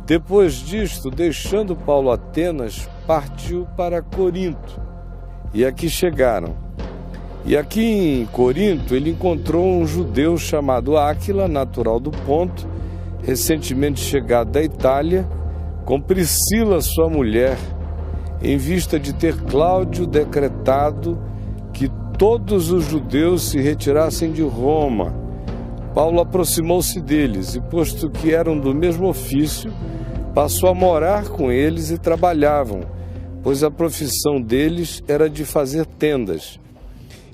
Depois disto, deixando Paulo Atenas, partiu para Corinto. E aqui chegaram. E aqui em Corinto ele encontrou um judeu chamado Áquila, natural do Ponto, recentemente chegado da Itália, com Priscila, sua mulher, em vista de ter Cláudio decretado que todos os judeus se retirassem de Roma. Paulo aproximou-se deles e, posto que eram do mesmo ofício, passou a morar com eles e trabalhavam, pois a profissão deles era de fazer tendas.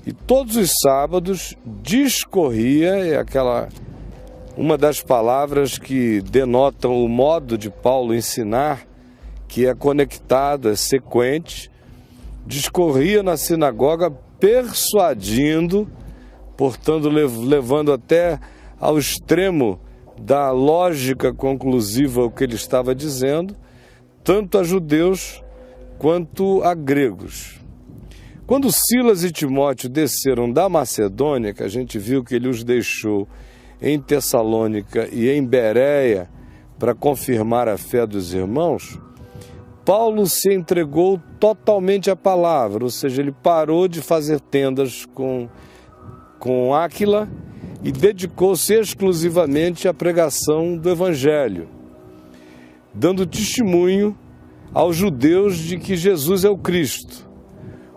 E todos os sábados discorria, uma das palavras que denotam o modo de Paulo ensinar, que é conectado, é sequente, discorria na sinagoga persuadindo, portanto levando até ao extremo da lógica conclusiva o que ele estava dizendo, tanto a judeus quanto a gregos. Quando Silas e Timóteo desceram da Macedônia, que a gente viu que ele os deixou em Tessalônica e em Bereia para confirmar a fé dos irmãos, Paulo se entregou totalmente à palavra, ou seja, ele parou de fazer tendas com Áquila e dedicou-se exclusivamente à pregação do Evangelho, dando testemunho aos judeus de que Jesus é o Cristo.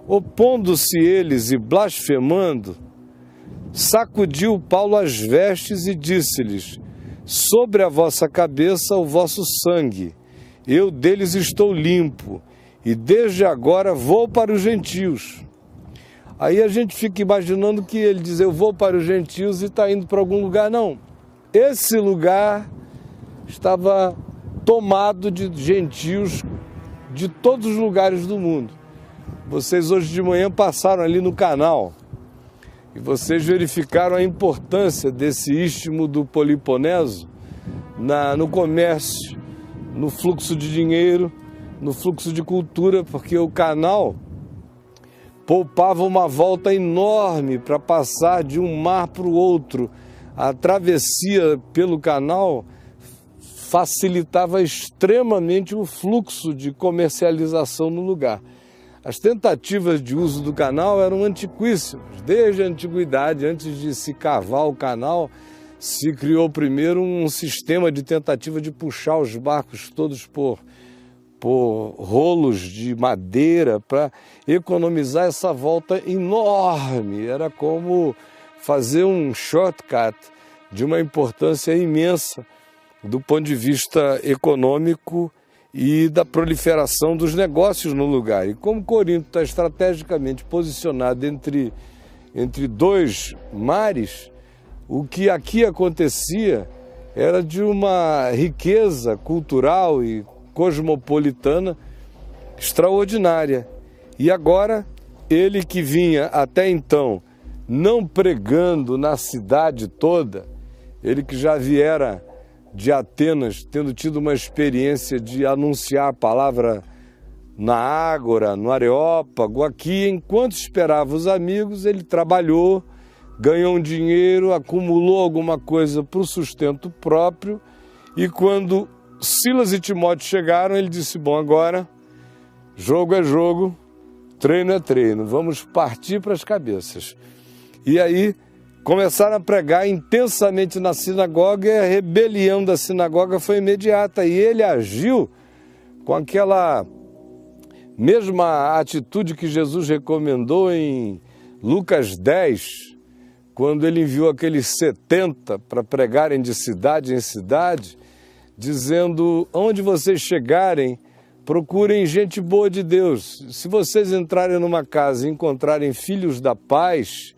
Opondo-se eles e blasfemando, sacudiu Paulo as vestes e disse-lhes: sobre a vossa cabeça o vosso sangue, eu deles estou limpo, e desde agora vou para os gentios. Aí a gente fica imaginando que ele diz: eu vou para os gentios e está indo para algum lugar. Não, esse lugar estava tomado de gentios de todos os lugares do mundo. Vocês hoje de manhã passaram ali no canal e vocês verificaram a importância desse istmo do Peloponeso no comércio, no fluxo de dinheiro, no fluxo de cultura, porque o canal poupava uma volta enorme para passar de um mar para o outro. A travessia pelo canal facilitava extremamente o fluxo de comercialização no lugar. As tentativas de uso do canal eram antiquíssimas. Desde a antiguidade, antes de se cavar o canal, se criou primeiro um sistema de tentativa de puxar os barcos todos por rolos de madeira para economizar essa volta enorme. Era como fazer um shortcut de uma importância imensa do ponto de vista econômico e da proliferação dos negócios no lugar. E como Corinto está estrategicamente posicionado entre dois mares, o que aqui acontecia era de uma riqueza cultural e cosmopolitana extraordinária. E agora, ele que vinha até então não pregando na cidade toda, ele que já viera de Atenas, tendo tido uma experiência de anunciar a palavra na Ágora, no Areópago, aqui, enquanto esperava os amigos, ele trabalhou, ganhou um dinheiro, acumulou alguma coisa para o sustento próprio, e quando Silas e Timóteo chegaram, ele disse: bom, agora jogo é jogo, treino é treino, vamos partir para as cabeças. E aí começaram a pregar intensamente na sinagoga, e a rebelião da sinagoga foi imediata, e ele agiu com aquela mesma atitude que Jesus recomendou em Lucas 10, quando ele enviou aqueles 70 para pregarem de cidade em cidade, dizendo: onde vocês chegarem, procurem gente boa de Deus. Se vocês entrarem numa casa e encontrarem filhos da paz,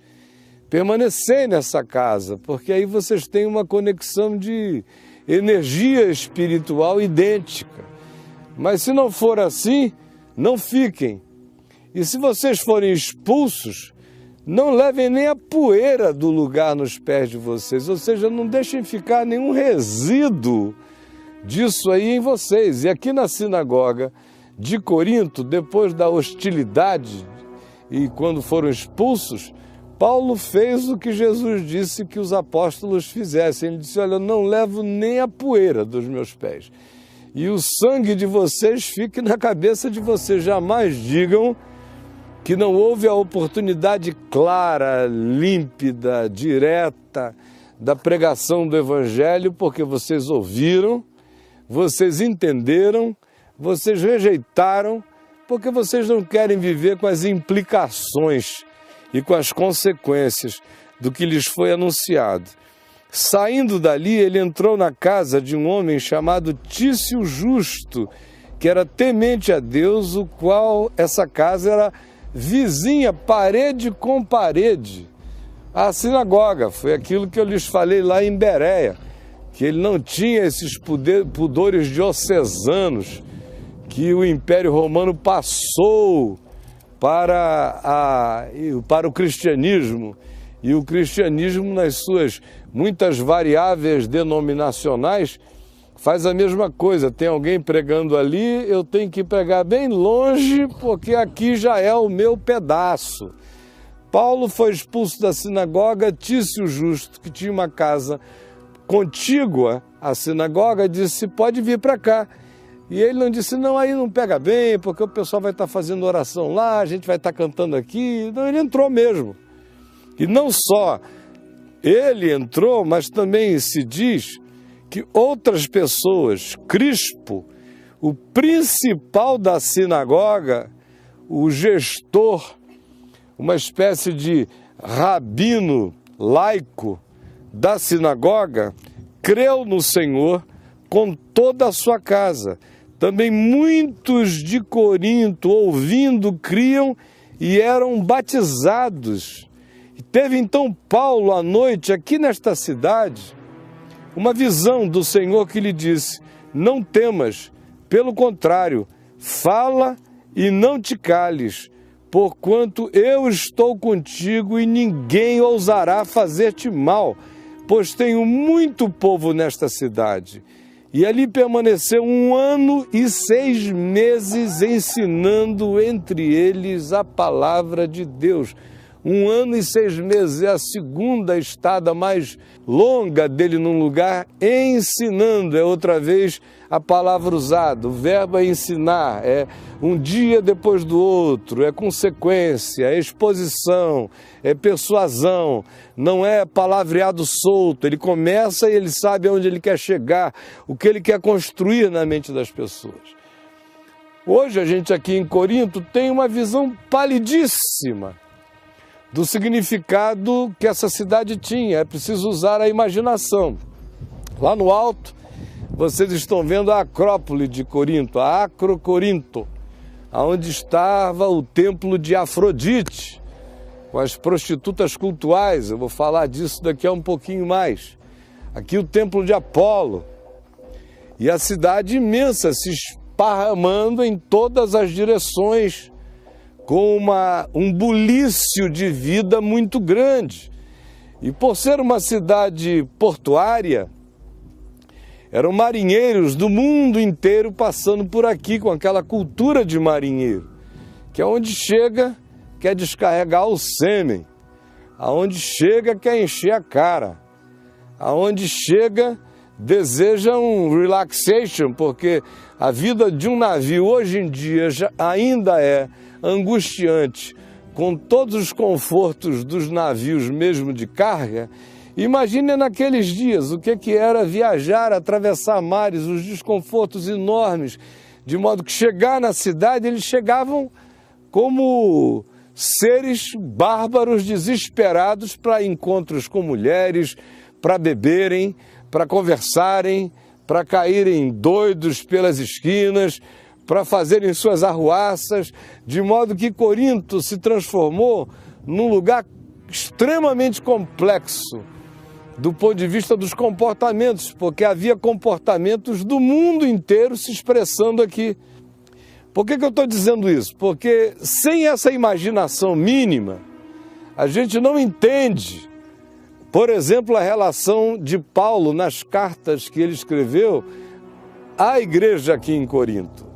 permanecei nessa casa, porque aí vocês têm uma conexão de energia espiritual idêntica. Mas se não for assim, não fiquem. E se vocês forem expulsos, não levem nem a poeira do lugar nos pés de vocês, ou seja, não deixem ficar nenhum resíduo disso aí em vocês. E aqui na sinagoga de Corinto, depois da hostilidade e quando foram expulsos, Paulo fez o que Jesus disse que os apóstolos fizessem. Ele disse: olha, eu não levo nem a poeira dos meus pés. e o sangue de vocês fique na cabeça de vocês. Jamais digam que não houve a oportunidade clara, límpida, direta da pregação do Evangelho, porque vocês ouviram, vocês entenderam, vocês rejeitaram, porque vocês não querem viver com as implicações e com as consequências do que lhes foi anunciado. Saindo dali, ele entrou na casa de um homem chamado Tício Justo, que era temente a Deus, o qual essa casa era vizinha, parede com parede, à sinagoga. Foi aquilo que eu lhes falei lá em Bereia, que ele não tinha esses pudores diocesanos que o Império Romano passou para o cristianismo, e o cristianismo, nas suas muitas variáveis denominacionais, faz a mesma coisa. Tem alguém pregando ali, eu tenho que pregar bem longe, porque aqui já é o meu pedaço. Paulo foi expulso da sinagoga. Tício Justo, que tinha uma casa contígua à sinagoga, disse: pode vir para cá. E ele não disse: não, aí não pega bem, porque o pessoal vai estar fazendo oração lá, a gente vai estar cantando aqui. Não, ele entrou mesmo. E não só ele entrou, mas também se diz que outras pessoas, Crispo, o principal da sinagoga, o gestor, uma espécie de rabino laico da sinagoga, creu no Senhor com toda a sua casa. Também muitos de Corinto, ouvindo, criam e eram batizados. Teve então Paulo à noite, aqui nesta cidade, uma visão do Senhor que lhe disse: não temas, pelo contrário, fala e não te cales, porquanto eu estou contigo e ninguém ousará fazer-te mal, pois tenho muito povo nesta cidade. E ali permaneceu 1 ano e 6 meses ensinando entre eles a palavra de Deus. 1 ano e 6 meses é a segunda estada mais longa dele num lugar, ensinando. É outra vez a palavra usada. O verbo é ensinar, é um dia depois do outro, é consequência, é exposição, é persuasão, não é palavreado solto. Ele começa e ele sabe aonde ele quer chegar, o que ele quer construir na mente das pessoas. Hoje a gente aqui em Corinto tem uma visão palidíssima do significado que essa cidade tinha. É preciso usar a imaginação. Lá no alto, vocês estão vendo a Acrópole de Corinto, a Acrocorinto, onde estava o templo de Afrodite, com as prostitutas cultuais. Eu vou falar disso daqui a um pouquinho mais. Aqui o templo de Apolo. E a cidade imensa, se esparramando em todas as direções, com um bulício de vida muito grande. E por ser uma cidade portuária, eram marinheiros do mundo inteiro passando por aqui com aquela cultura de marinheiro, que aonde chega quer descarregar o sêmen, aonde chega quer encher a cara, aonde chega deseja um relaxation, porque a vida de um navio hoje em dia ainda é angustiante, com todos os confortos dos navios mesmo de carga. Imagine naqueles dias o que era viajar, atravessar mares, os desconfortos enormes, de modo que chegar na cidade, eles chegavam como seres bárbaros, desesperados para encontros com mulheres, para beberem, para conversarem, para caírem doidos pelas esquinas, para fazerem suas arruaças, de modo que Corinto se transformou num lugar extremamente complexo do ponto de vista dos comportamentos, porque havia comportamentos do mundo inteiro se expressando aqui. Por que eu estou dizendo isso? Porque sem essa imaginação mínima, a gente não entende, por exemplo, a relação de Paulo nas cartas que ele escreveu à igreja aqui em Corinto.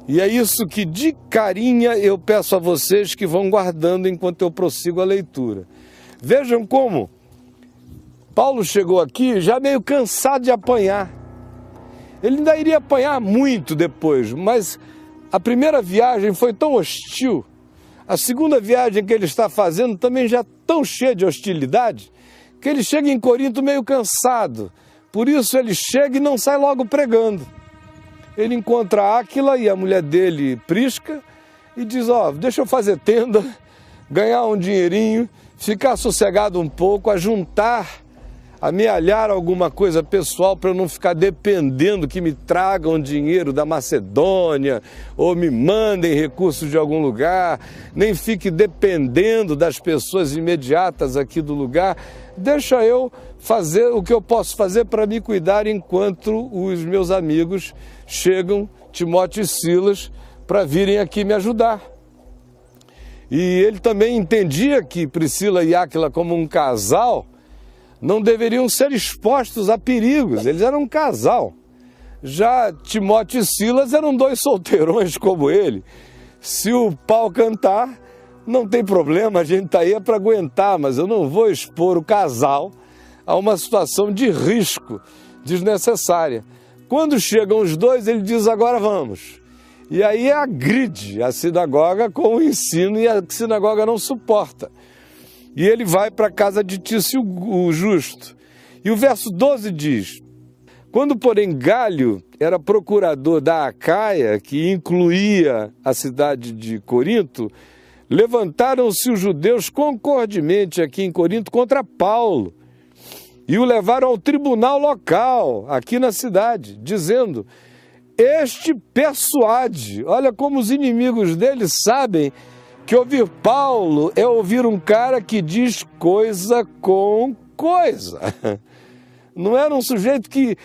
E é isso que de carinha eu peço a vocês que vão guardando enquanto eu prossigo a leitura. Vejam como Paulo chegou aqui já meio cansado de apanhar. Ele ainda iria apanhar muito depois, mas a primeira viagem foi tão hostil, a segunda viagem que ele está fazendo também já tão cheia de hostilidade, que ele chega em Corinto meio cansado. Por isso ele chega e não sai logo pregando. Ele encontra Áquila e a mulher dele, Prisca, e diz, deixa eu fazer tenda, ganhar um dinheirinho, ficar sossegado um pouco, amealhar alguma coisa pessoal para eu não ficar dependendo que me tragam dinheiro da Macedônia ou me mandem recursos de algum lugar, nem fique dependendo das pessoas imediatas aqui do lugar. Deixa eu fazer o que eu posso fazer para me cuidar enquanto os meus amigos chegam, Timóteo e Silas, para virem aqui me ajudar. E ele também entendia que Priscila e Áquila, como um casal, não deveriam ser expostos a perigos, eles eram um casal. Já Timóteo e Silas eram dois solteirões como ele. Se o pau cantar, não tem problema, a gente está aí para aguentar, mas eu não vou expor o casal a uma situação de risco desnecessária. Quando chegam os dois, ele diz, agora vamos. E aí agride a sinagoga com o ensino e a sinagoga não suporta. E ele vai para a casa de Tício o Justo. E o verso 12 diz, quando, porém, Galho era procurador da Acaia, que incluía a cidade de Corinto, levantaram-se os judeus concordemente aqui em Corinto contra Paulo e o levaram ao tribunal local, aqui na cidade, dizendo, este persuade, olha como os inimigos dele sabem que ouvir Paulo é ouvir um cara que diz coisa com coisa. Não era um sujeito que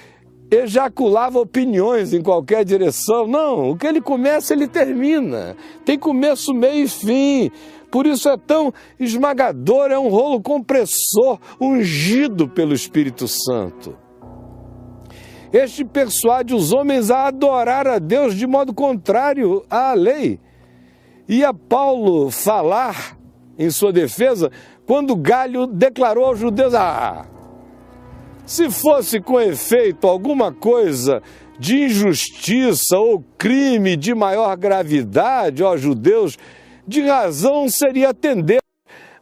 ejaculava opiniões em qualquer direção, não. O que ele começa, ele termina. Tem começo, meio e fim. Por isso é tão esmagador, é um rolo compressor, ungido pelo Espírito Santo. Este persuade os homens a adorar a Deus de modo contrário à lei. Ia Paulo falar em sua defesa quando Galho declarou aos judeus, se fosse com efeito alguma coisa de injustiça ou crime de maior gravidade, ó judeus, de razão seria atender.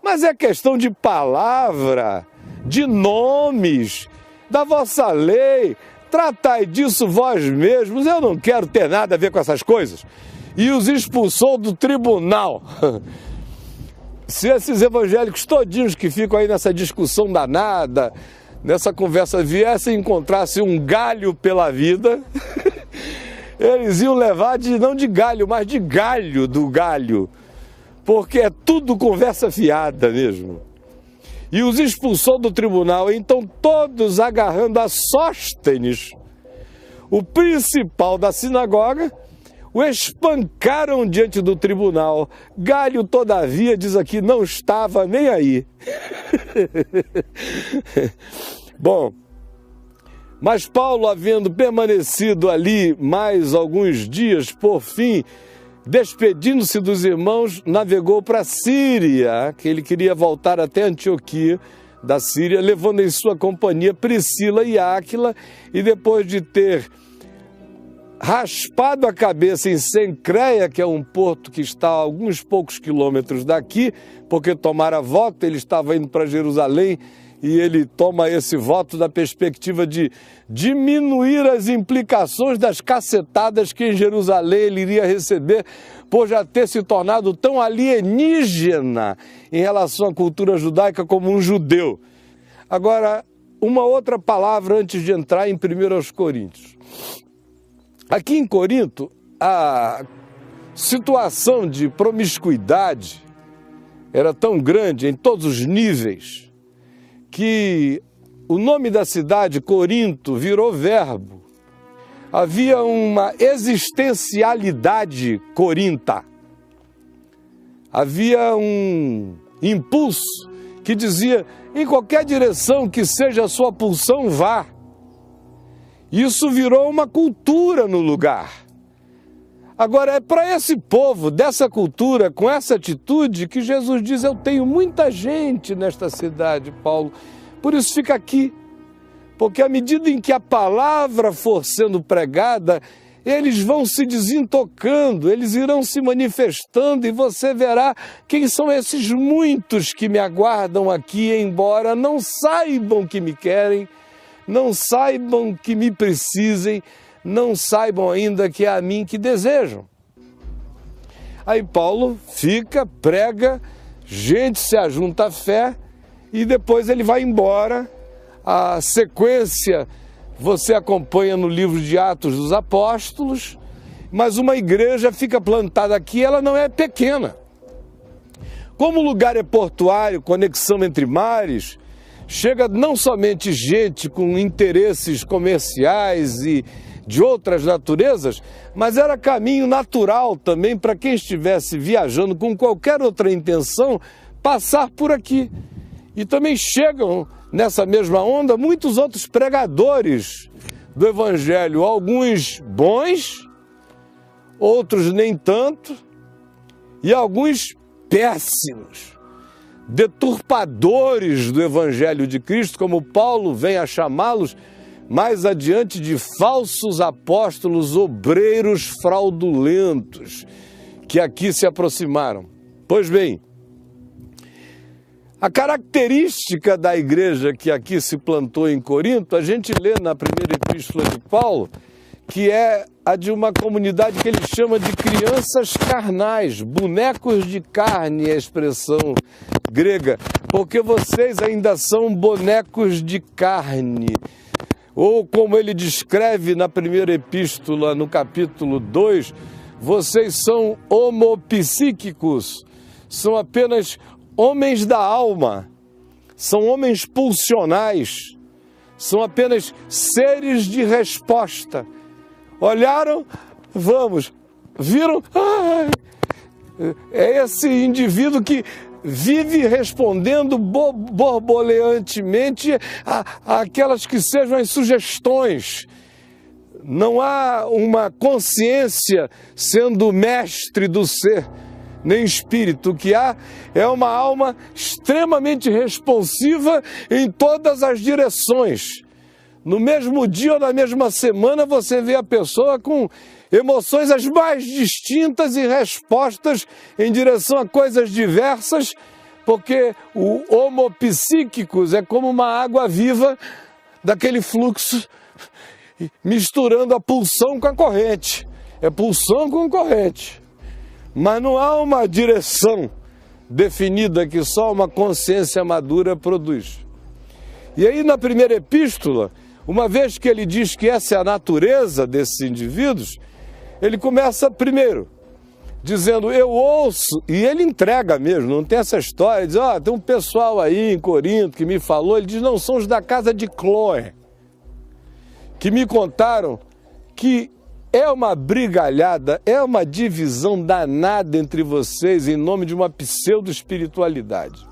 Mas é questão de palavra, de nomes, da vossa lei. Tratai disso vós mesmos, eu não quero ter nada a ver com essas coisas. E os expulsou do tribunal. Se esses evangélicos todinhos que ficam aí nessa discussão danada, nessa conversa, viessem e encontrassem um galho pela vida, eles iam levar não de galho, mas de galho do galho, porque é tudo conversa fiada mesmo. E os expulsou do tribunal, então todos agarrando a Sóstenes, o principal da sinagoga, o espancaram diante do tribunal. Galho, todavia, diz aqui, não estava nem aí. Bom, mas Paulo, havendo permanecido ali mais alguns dias, por fim, despedindo-se dos irmãos, navegou para a Síria, que ele queria voltar até Antioquia da Síria, levando em sua companhia Priscila e Áquila, e depois de ter raspado a cabeça em Cencreia, que é um porto que está a alguns poucos quilômetros daqui, porque tomara voto, ele estava indo para Jerusalém, e ele toma esse voto da perspectiva de diminuir as implicações das cacetadas que em Jerusalém ele iria receber por já ter se tornado tão alienígena em relação à cultura judaica como um judeu. Agora, uma outra palavra antes de entrar em 1 Coríntios. Aqui em Corinto, a situação de promiscuidade era tão grande em todos os níveis que o nome da cidade, Corinto, virou verbo. Havia uma existencialidade corinta. Havia um impulso que dizia, em qualquer direção que seja a sua pulsão, vá. Isso virou uma cultura no lugar. Agora, é para esse povo, dessa cultura, com essa atitude, que Jesus diz, eu tenho muita gente nesta cidade, Paulo, por isso fica aqui. porque à medida em que a palavra for sendo pregada, eles vão se desintocando, eles irão se manifestando e você verá quem são esses muitos que me aguardam aqui, embora não saibam que me querem, não saibam que me precisem, não saibam ainda que é a mim que desejam. Aí Paulo fica, prega, gente se ajunta à fé e depois ele vai embora. A sequência você acompanha no livro de Atos dos Apóstolos, mas uma igreja fica plantada aqui, ela não é pequena. Como o lugar é portuário, conexão entre mares, chega não somente gente com interesses comerciais e de outras naturezas, mas era caminho natural também para quem estivesse viajando com qualquer outra intenção passar por aqui. E também chegam nessa mesma onda muitos outros pregadores do Evangelho, alguns bons, outros nem tanto, e alguns péssimos, deturpadores do Evangelho de Cristo, como Paulo vem a chamá-los mais adiante de falsos apóstolos, obreiros fraudulentos, que aqui se aproximaram. Pois bem, a característica da igreja que aqui se plantou em Corinto, a gente lê na primeira epístola de Paulo, que é a de uma comunidade que ele chama de crianças carnais, bonecos de carne, é a expressão grega, porque vocês ainda são bonecos de carne. Ou como ele descreve na primeira epístola, no capítulo 2, vocês são homopsíquicos, são apenas homens da alma, são homens pulsionais, são apenas seres de resposta. Olharam, vamos, viram, ai, é esse indivíduo que vive respondendo borboleantemente àquelas que sejam as sugestões. Não há uma consciência sendo mestre do ser, nem espírito. O que há é uma alma extremamente responsiva em todas as direções. No mesmo dia ou na mesma semana você vê a pessoa com emoções as mais distintas e respostas em direção a coisas diversas, porque o homopsíquicos é como uma água viva daquele fluxo, misturando a pulsão com a corrente. É pulsão com corrente. Mas não há uma direção definida que só uma consciência madura produz. E aí na primeira epístola, uma vez que ele diz que essa é a natureza desses indivíduos, ele começa primeiro, dizendo, eu ouço, e ele entrega mesmo, não tem essa história, diz, tem um pessoal aí em Corinto que me falou, ele diz, não, são os da casa de Cloé, que me contaram que é uma brigalhada, é uma divisão danada entre vocês em nome de uma pseudo-espiritualidade.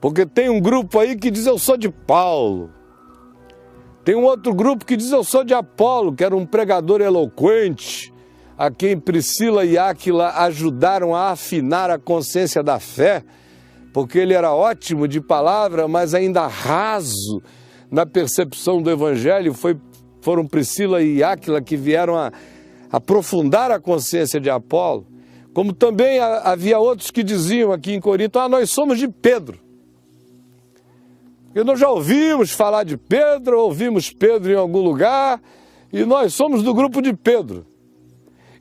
Porque tem um grupo aí que diz, eu sou de Paulo. Tem um outro grupo que diz, eu sou de Apolo, que era um pregador eloquente, a quem Priscila e Áquila ajudaram a afinar a consciência da fé, porque ele era ótimo de palavra, mas ainda raso na percepção do Evangelho. Foram Priscila e Áquila que vieram a aprofundar a consciência de Apolo. Como também havia outros que diziam aqui em Corinto, nós somos de Pedro. Porque nós já ouvimos falar de Pedro, ouvimos Pedro em algum lugar, e nós somos do grupo de Pedro.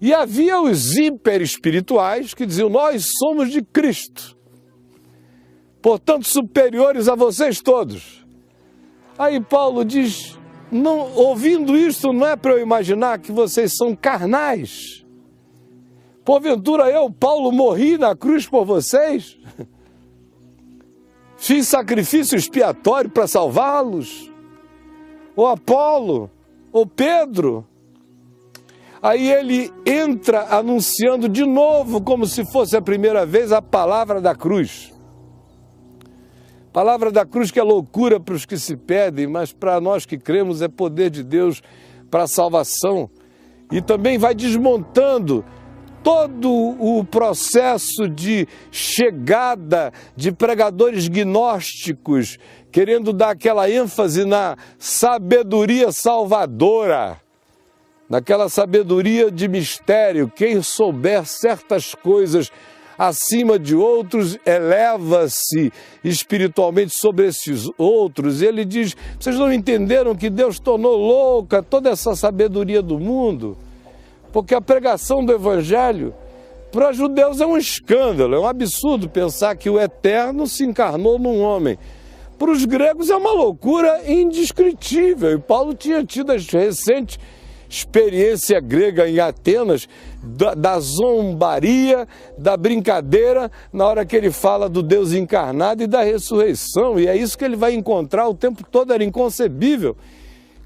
E havia os hiperespirituais que diziam, nós somos de Cristo, portanto superiores a vocês todos. Aí Paulo diz, não, ouvindo isso, não é para eu imaginar que vocês são carnais. Porventura eu, Paulo, morri na cruz por vocês? Fiz sacrifício expiatório para salvá-los? Ou Apolo? Ou Pedro? Aí ele entra anunciando de novo, como se fosse a primeira vez, a palavra da cruz. Palavra da cruz que é loucura para os que se perdem, mas para nós que cremos é poder de Deus para a salvação. E também vai desmontando todo o processo de chegada de pregadores gnósticos, querendo dar aquela ênfase na sabedoria salvadora, naquela sabedoria de mistério. Quem souber certas coisas acima de outros, eleva-se espiritualmente sobre esses outros. Ele diz: vocês não entenderam que Deus tornou louca toda essa sabedoria do mundo? Porque a pregação do Evangelho, para os judeus, é um escândalo, é um absurdo pensar que o Eterno se encarnou num homem. Para os gregos é uma loucura indescritível. E Paulo tinha tido a recente experiência grega em Atenas, da zombaria, da brincadeira, na hora que ele fala do Deus encarnado e da ressurreição. E é isso que ele vai encontrar o tempo todo, era inconcebível.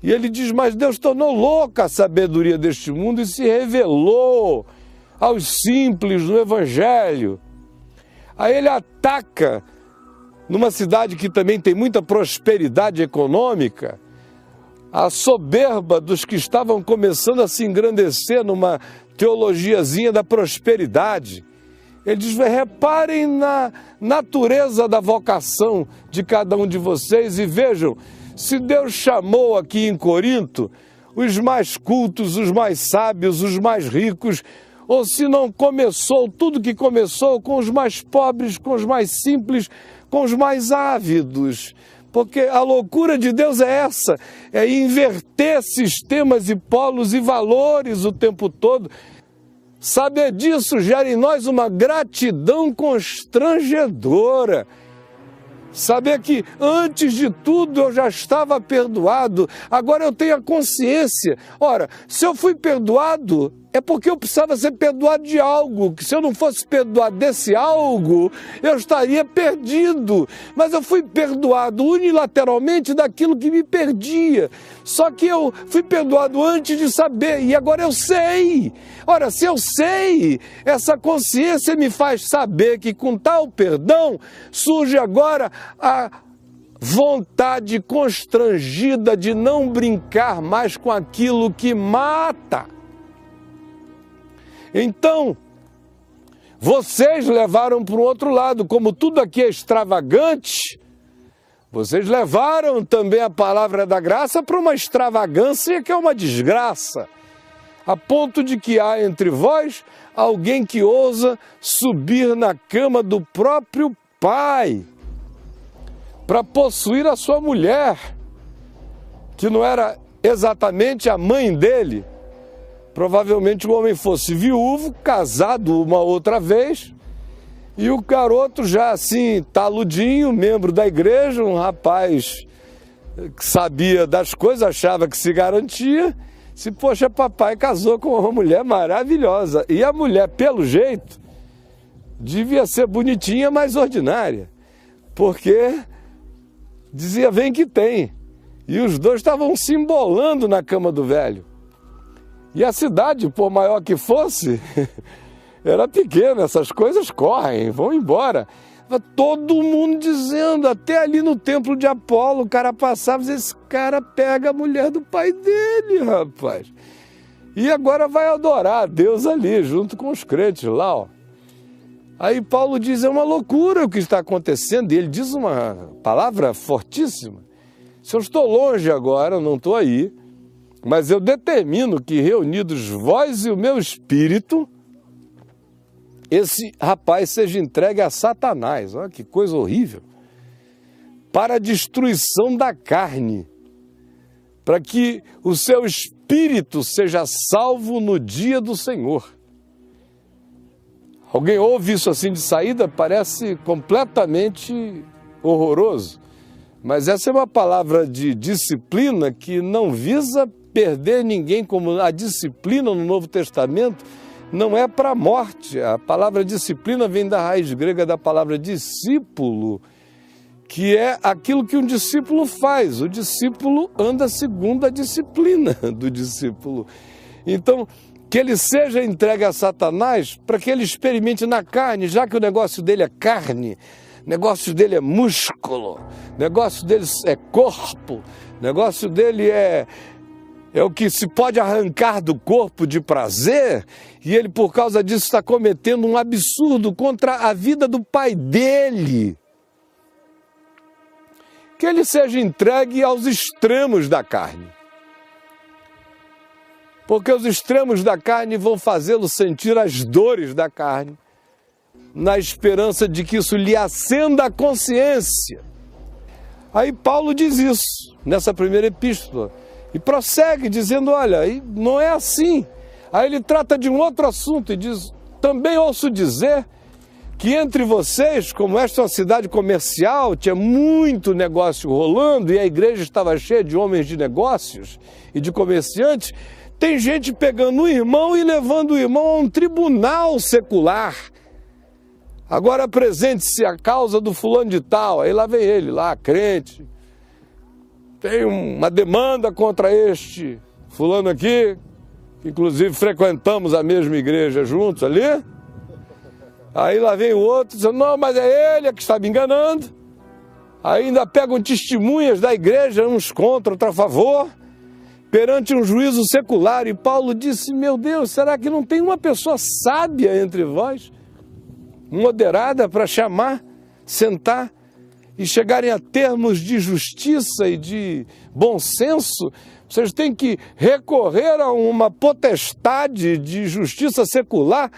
E ele diz: mas Deus tornou louca a sabedoria deste mundo e se revelou aos simples no Evangelho. Aí ele ataca, numa cidade que também tem muita prosperidade econômica, a soberba dos que estavam começando a se engrandecer numa teologiazinha da prosperidade. Ele diz: reparem na natureza da vocação de cada um de vocês e vejam, se Deus chamou aqui em Corinto os mais cultos, os mais sábios, os mais ricos, ou se não começou tudo que começou com os mais pobres, com os mais simples, com os mais ávidos. Porque a loucura de Deus é essa, é inverter sistemas e polos e valores o tempo todo. Saber disso gera em nós uma gratidão constrangedora. Saber que antes de tudo eu já estava perdoado, agora eu tenho a consciência. Ora, se eu fui perdoado, é porque eu precisava ser perdoado de algo, que se eu não fosse perdoado desse algo, eu estaria perdido. Mas eu fui perdoado unilateralmente daquilo que me perdia. Só que eu fui perdoado antes de saber, e agora eu sei. Ora, se eu sei, essa consciência me faz saber que com tal perdão surge agora a vontade constrangida de não brincar mais com aquilo que mata. Então, vocês levaram para o outro lado, como tudo aqui é extravagante, vocês levaram também a palavra da graça para uma extravagância que é uma desgraça, a ponto de que há entre vós alguém que ousa subir na cama do próprio pai para possuir a sua mulher, que não era exatamente a mãe dele. Provavelmente o homem fosse viúvo, casado uma outra vez, e o garoto já assim, taludinho, membro da igreja, um rapaz que sabia das coisas, achava que se garantia. Poxa, papai casou com uma mulher maravilhosa. E a mulher, pelo jeito, devia ser bonitinha, mas ordinária. Porque dizia: vem que tem. E os dois estavam se embolando na cama do velho. E a cidade, por maior que fosse, era pequena, essas coisas correm, vão embora. Todo mundo dizendo, até ali no templo de Apolo, o cara passava e dizia: esse cara pega a mulher do pai dele, rapaz. E agora vai adorar a Deus ali, junto com os crentes lá, ó. Aí Paulo diz: é uma loucura o que está acontecendo. E ele diz uma palavra fortíssima: se eu estou longe agora, eu não estou aí, mas eu determino que, reunidos vós e o meu espírito, esse rapaz seja entregue a Satanás. Olha que coisa horrível. Para a destruição da carne, para que o seu espírito seja salvo no dia do Senhor. Alguém ouve isso assim de saída? Parece completamente horroroso. Mas essa é uma palavra de disciplina que não visa perder ninguém, como a disciplina no Novo Testamento não é para a morte. A palavra disciplina vem da raiz grega da palavra discípulo, que é aquilo que um discípulo faz. O discípulo anda segundo a disciplina do discípulo. Então, que ele seja entregue a Satanás para que ele experimente na carne, já que o negócio dele é carne, negócio dele é músculo, negócio dele é corpo, negócio dele é é o que se pode arrancar do corpo de prazer, e ele, por causa disso, está cometendo um absurdo contra a vida do pai dele. Que ele seja entregue aos extremos da carne. Porque os extremos da carne vão fazê-lo sentir as dores da carne, na esperança de que isso lhe acenda a consciência. Aí Paulo diz isso, nessa primeira epístola, e prossegue dizendo, olha, não é assim. Aí ele trata de um outro assunto e diz, também ouço dizer que entre vocês, como esta é uma cidade comercial, tinha muito negócio rolando e a igreja estava cheia de homens de negócios e de comerciantes, tem gente pegando um irmão e levando o irmão a um tribunal secular. Agora apresente-se a causa do fulano de tal, aí lá vem ele, lá crente, tem uma demanda contra este fulano aqui, que inclusive frequentamos a mesma igreja juntos ali. Aí lá vem o outro dizendo, não, mas é ele que está me enganando. Aí ainda pegam testemunhas da igreja, uns contra, outros a favor, perante um juízo secular. E Paulo disse, meu Deus, será que não tem uma pessoa sábia entre vós, moderada, para chamar, sentar e chegarem a termos de justiça e de bom senso? Vocês têm que recorrer a uma potestade de justiça secular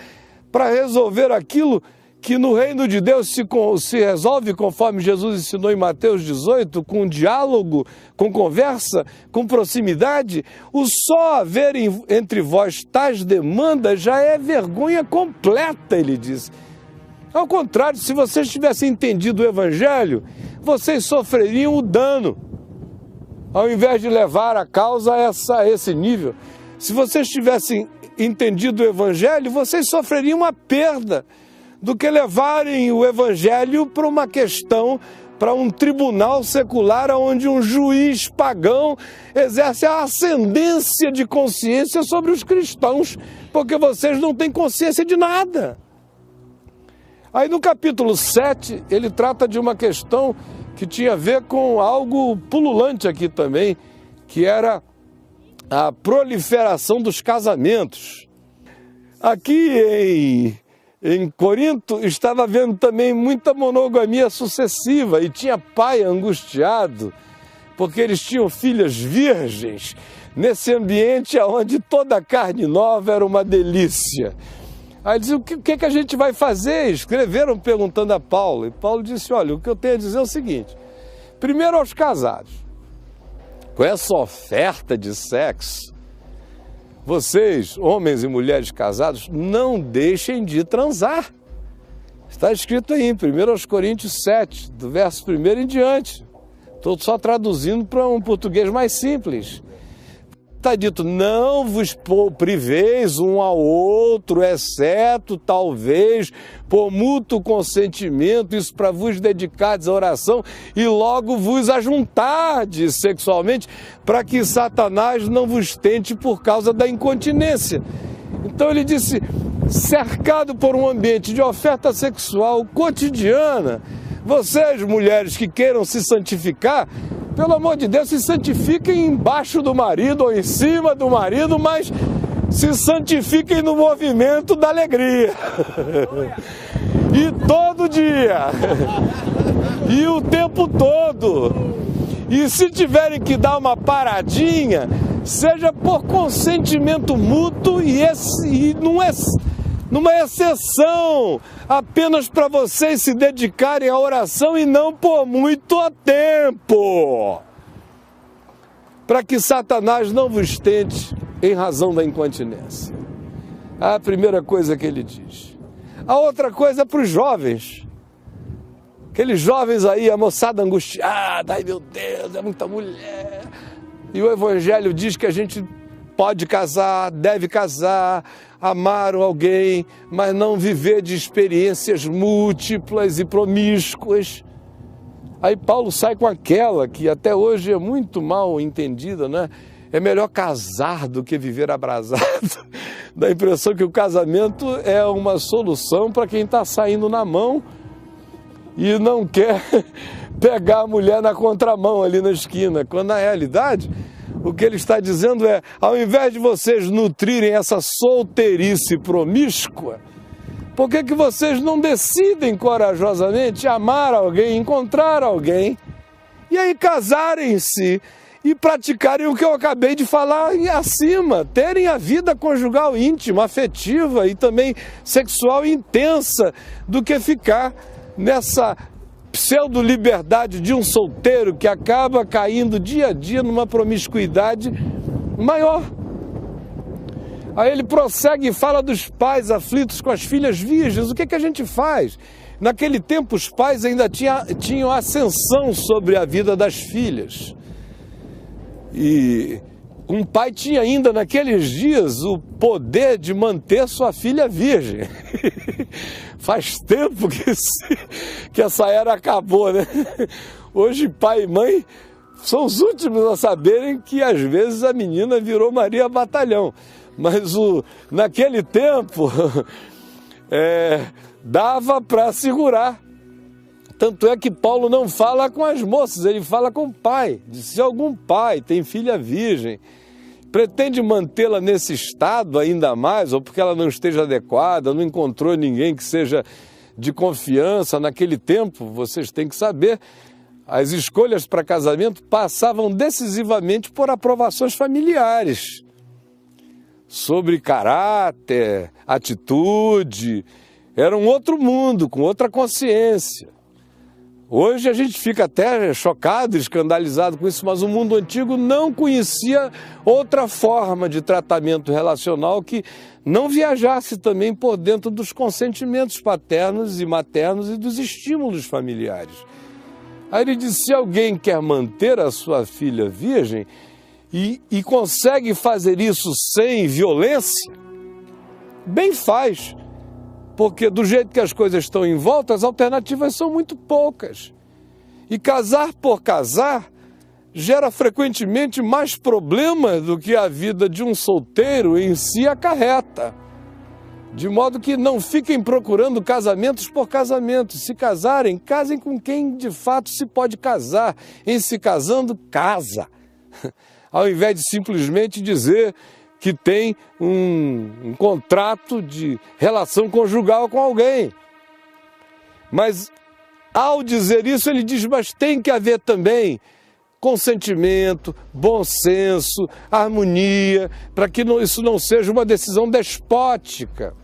para resolver aquilo que no reino de Deus se resolve conforme Jesus ensinou em Mateus 18, com diálogo, com conversa, com proximidade. O só haver entre vós tais demandas já é vergonha completa, ele diz. Ao contrário, se vocês tivessem entendido o Evangelho, vocês sofreriam o dano, ao invés de levar a causa a esse nível. Se vocês tivessem entendido o Evangelho, vocês sofreriam a perda do que levarem o Evangelho para uma questão, para um tribunal secular, onde um juiz pagão exerce a ascendência de consciência sobre os cristãos, porque vocês não têm consciência de nada. Aí no capítulo 7, ele trata de uma questão que tinha a ver com algo pululante aqui também, que era a proliferação dos casamentos. Aqui em Corinto estava havendo também muita monogamia sucessiva e tinha pai angustiado, porque eles tinham filhas virgens, nesse ambiente onde toda carne nova era uma delícia. Aí diziam, o que a gente vai fazer? Escreveram perguntando a Paulo. E Paulo disse, olha, o que eu tenho a dizer é o seguinte. Primeiro aos casados. Com essa oferta de sexo, vocês, homens e mulheres casados, não deixem de transar. Está escrito aí em 1 Coríntios 7, do verso 1 em diante. Estou só traduzindo para um português mais simples. Está dito, não vos priveis um ao outro, exceto, talvez, por mútuo consentimento, isso para vos dedicardes à oração e logo vos ajuntardes sexualmente, para que Satanás não vos tente por causa da incontinência. Então ele disse, cercado por um ambiente de oferta sexual cotidiana, vocês, mulheres que queiram se santificar, pelo amor de Deus, se santifiquem embaixo do marido ou em cima do marido, mas se santifiquem no movimento da alegria. E todo dia. E o tempo todo. E se tiverem que dar uma paradinha, seja por consentimento mútuo e numa exceção, apenas para vocês se dedicarem à oração e não por muito tempo, para que Satanás não vos tente em razão da incontinência. A primeira coisa que ele diz. A outra coisa é para os jovens, aqueles jovens aí, a moçada angustiada, ai meu Deus, é muita mulher, e o Evangelho diz que a gente pode casar, deve casar, amar alguém, mas não viver de experiências múltiplas e promíscuas. Aí Paulo sai com aquela que até hoje é muito mal entendida, né? É melhor casar do que viver abrasado. Dá a impressão que o casamento é uma solução para quem está saindo na mão e não quer pegar a mulher na contramão ali na esquina, quando na realidade O que ele está dizendo é, ao invés de vocês nutrirem essa solteirice promíscua, por que que vocês não decidem corajosamente amar alguém, encontrar alguém, e aí casarem-se e praticarem o que eu acabei de falar acima, terem a vida conjugal íntima, afetiva e também sexual intensa, do que ficar nessa pseudo-liberdade de um solteiro que acaba caindo dia a dia numa promiscuidade maior. Aí ele prossegue e fala dos pais aflitos com as filhas virgens. O que que a gente faz? Naquele tempo os pais ainda tinham ascensão sobre a vida das filhas. E um pai tinha ainda naqueles dias o poder de manter sua filha virgem. Faz tempo que essa era acabou, né? Hoje pai e mãe são os últimos a saberem que às vezes a menina virou Maria Batalhão. Mas naquele tempo dava para segurar. Tanto é que Paulo não fala com as moças, ele fala com o pai. Se algum pai tem filha virgem, pretende mantê-la nesse estado ainda mais, ou porque ela não esteja adequada, não encontrou ninguém que seja de confiança naquele tempo, vocês têm que saber, as escolhas para casamento passavam decisivamente por aprovações familiares, sobre caráter, atitude, era um outro mundo, com outra consciência. Hoje a gente fica até chocado, escandalizado com isso, mas o mundo antigo não conhecia outra forma de tratamento relacional que não viajasse também por dentro dos consentimentos paternos e maternos e dos estímulos familiares. Aí ele diz, se alguém quer manter a sua filha virgem e consegue fazer isso sem violência, bem faz. Porque do jeito que as coisas estão em volta, as alternativas são muito poucas. E casar por casar gera frequentemente mais problemas do que a vida de um solteiro em si acarreta. De modo que não fiquem procurando casamentos por casamentos. Se casarem, casem com quem de fato se pode casar. Em se casando, casa. Ao invés de simplesmente dizer que tem um contrato de relação conjugal com alguém. Mas, ao dizer isso, ele diz, mas tem que haver também consentimento, bom senso, harmonia, para que isso não seja uma decisão despótica.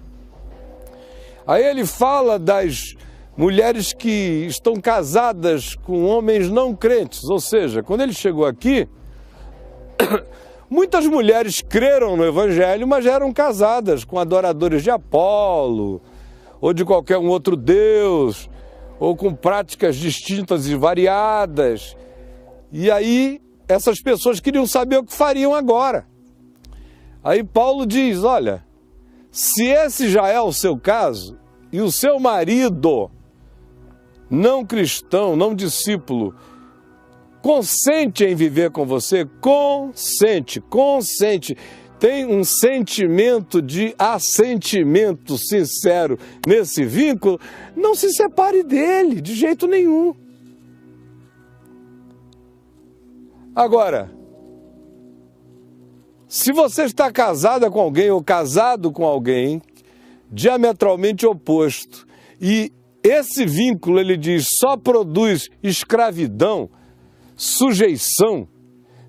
Aí ele fala das mulheres que estão casadas com homens não crentes, ou seja, quando ele chegou aqui, muitas mulheres creram no Evangelho, mas já eram casadas com adoradores de Apolo, ou de qualquer um outro deus, ou com práticas distintas e variadas. E aí, essas pessoas queriam saber o que fariam agora. Aí Paulo diz, olha, se esse já é o seu caso, e o seu marido, não cristão, não discípulo, consente em viver com você, consente, tem um sentimento de assentimento sincero nesse vínculo, não se separe dele, de jeito nenhum. Agora, se você está casada com alguém ou casado com alguém diametralmente oposto, e esse vínculo, ele diz, só produz escravidão, sujeição,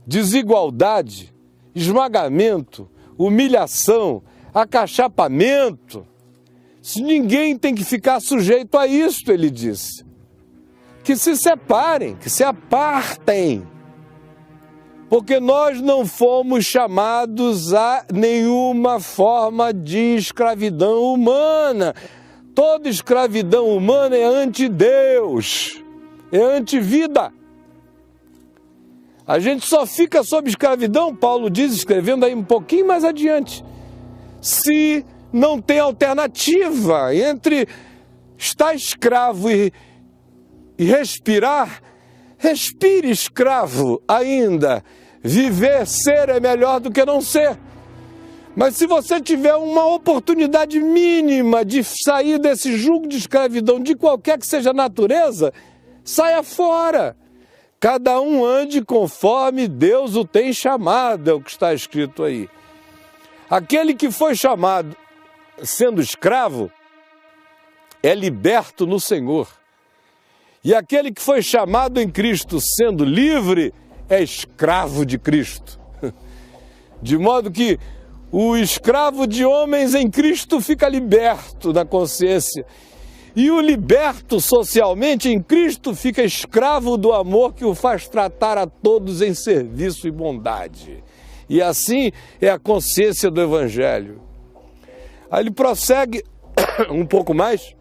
desigualdade, esmagamento, humilhação, acachapamento. Se ninguém tem que ficar sujeito a isso, ele disse. Que se separem, que se apartem. Porque nós não fomos chamados a nenhuma forma de escravidão humana. Toda escravidão humana é anti-Deus, é anti-vida. A gente só fica sob escravidão, Paulo diz, escrevendo aí um pouquinho mais adiante, se não tem alternativa entre estar escravo e respirar. Respire escravo ainda. Viver, ser é melhor do que não ser. Mas se você tiver uma oportunidade mínima de sair desse jugo de escravidão, de qualquer que seja a natureza, saia fora. cada um ande conforme Deus o tem chamado, é o que está escrito aí. Aquele que foi chamado sendo escravo é liberto no Senhor. E aquele que foi chamado em Cristo sendo livre é escravo de Cristo. De modo que o escravo de homens em Cristo fica liberto na consciência. E o liberto socialmente em Cristo fica escravo do amor que o faz tratar a todos em serviço e bondade. E assim é a consciência do Evangelho. Aí ele prossegue um pouco mais